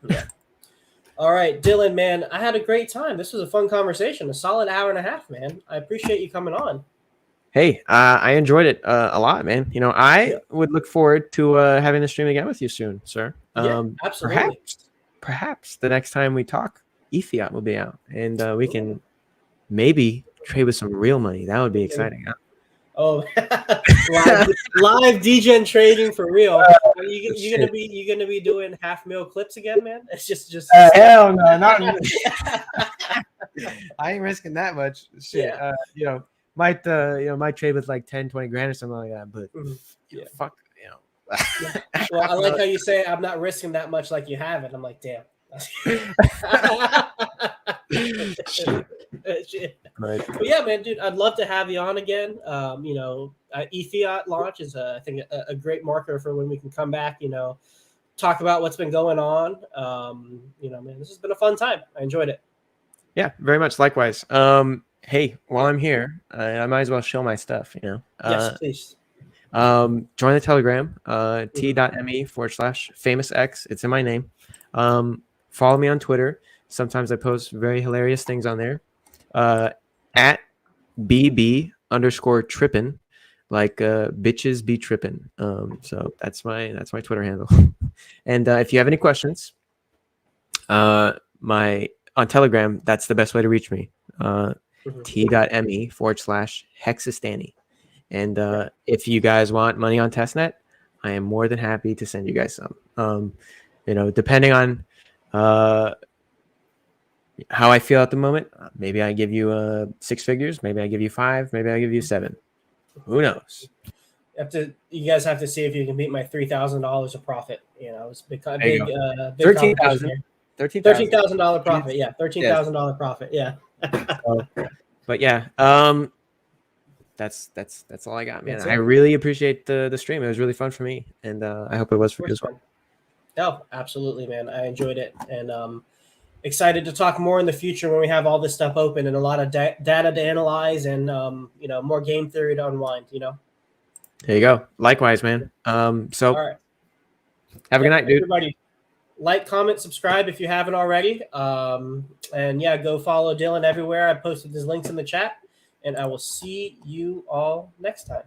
Yeah. All right, Dylan, man, I had a great time. This was a fun conversation, a solid hour and a half, man. I appreciate you coming on. Hey, I enjoyed it a lot, man. I would look forward to having the stream again with you soon, sir. Yeah, absolutely. Perhaps the next time we talk, Ethiot will be out, and we can maybe trade with some real money. That would be exciting. Huh? Oh, live DGen trading for real. You gonna be doing $500,000 clips again, man? It's just hell no, not. I ain't risking that much. Shit. Yeah. might might trade with like 10, 20 grand or something like that. But Yeah. fuck, Yeah. Well, I like how you say I'm not risking that much like you have it. I'm like, damn. Shit. Right. But yeah, man, dude, I'd love to have you on again. eFiat launch is, I think, a great marker for when we can come back. Talk about what's been going on. Man, this has been a fun time. I enjoyed it. Yeah, very much. Likewise. Hey, while I'm here, I might as well show my stuff. Yes, please. Join the Telegram, t.me/famousx. It's in my name. Follow me on Twitter. Sometimes I post very hilarious things on there. At bb_trippin, like bitches be trippin. So that's my Twitter handle. And if you have any questions, my on Telegram, that's the best way to reach me. t.me/hexastanny. And if you guys want money on testnet, I am more than happy to send you guys some. Depending on how I feel at the moment, maybe I give you 6 figures, maybe I give you 5, maybe I give you 7. Who knows? You guys have to see if you can beat my $3,000 of profit. It's big $13,000. $13,000 profit. Yeah, $13,000 profit. Yeah. But yeah, that's all I got, man. I it. really appreciate the stream. It was really fun for me, and I hope it was for you as well. No, absolutely, man. I enjoyed it, and excited to talk more in the future when we have all this stuff open and a lot of data to analyze and more game theory to unwind. There you go. Likewise, man. So all right. Have a good night, dude. Everybody, like, comment, subscribe if you haven't already. And yeah, go follow Dylan everywhere. I posted his links in the chat, and I will see you all next time.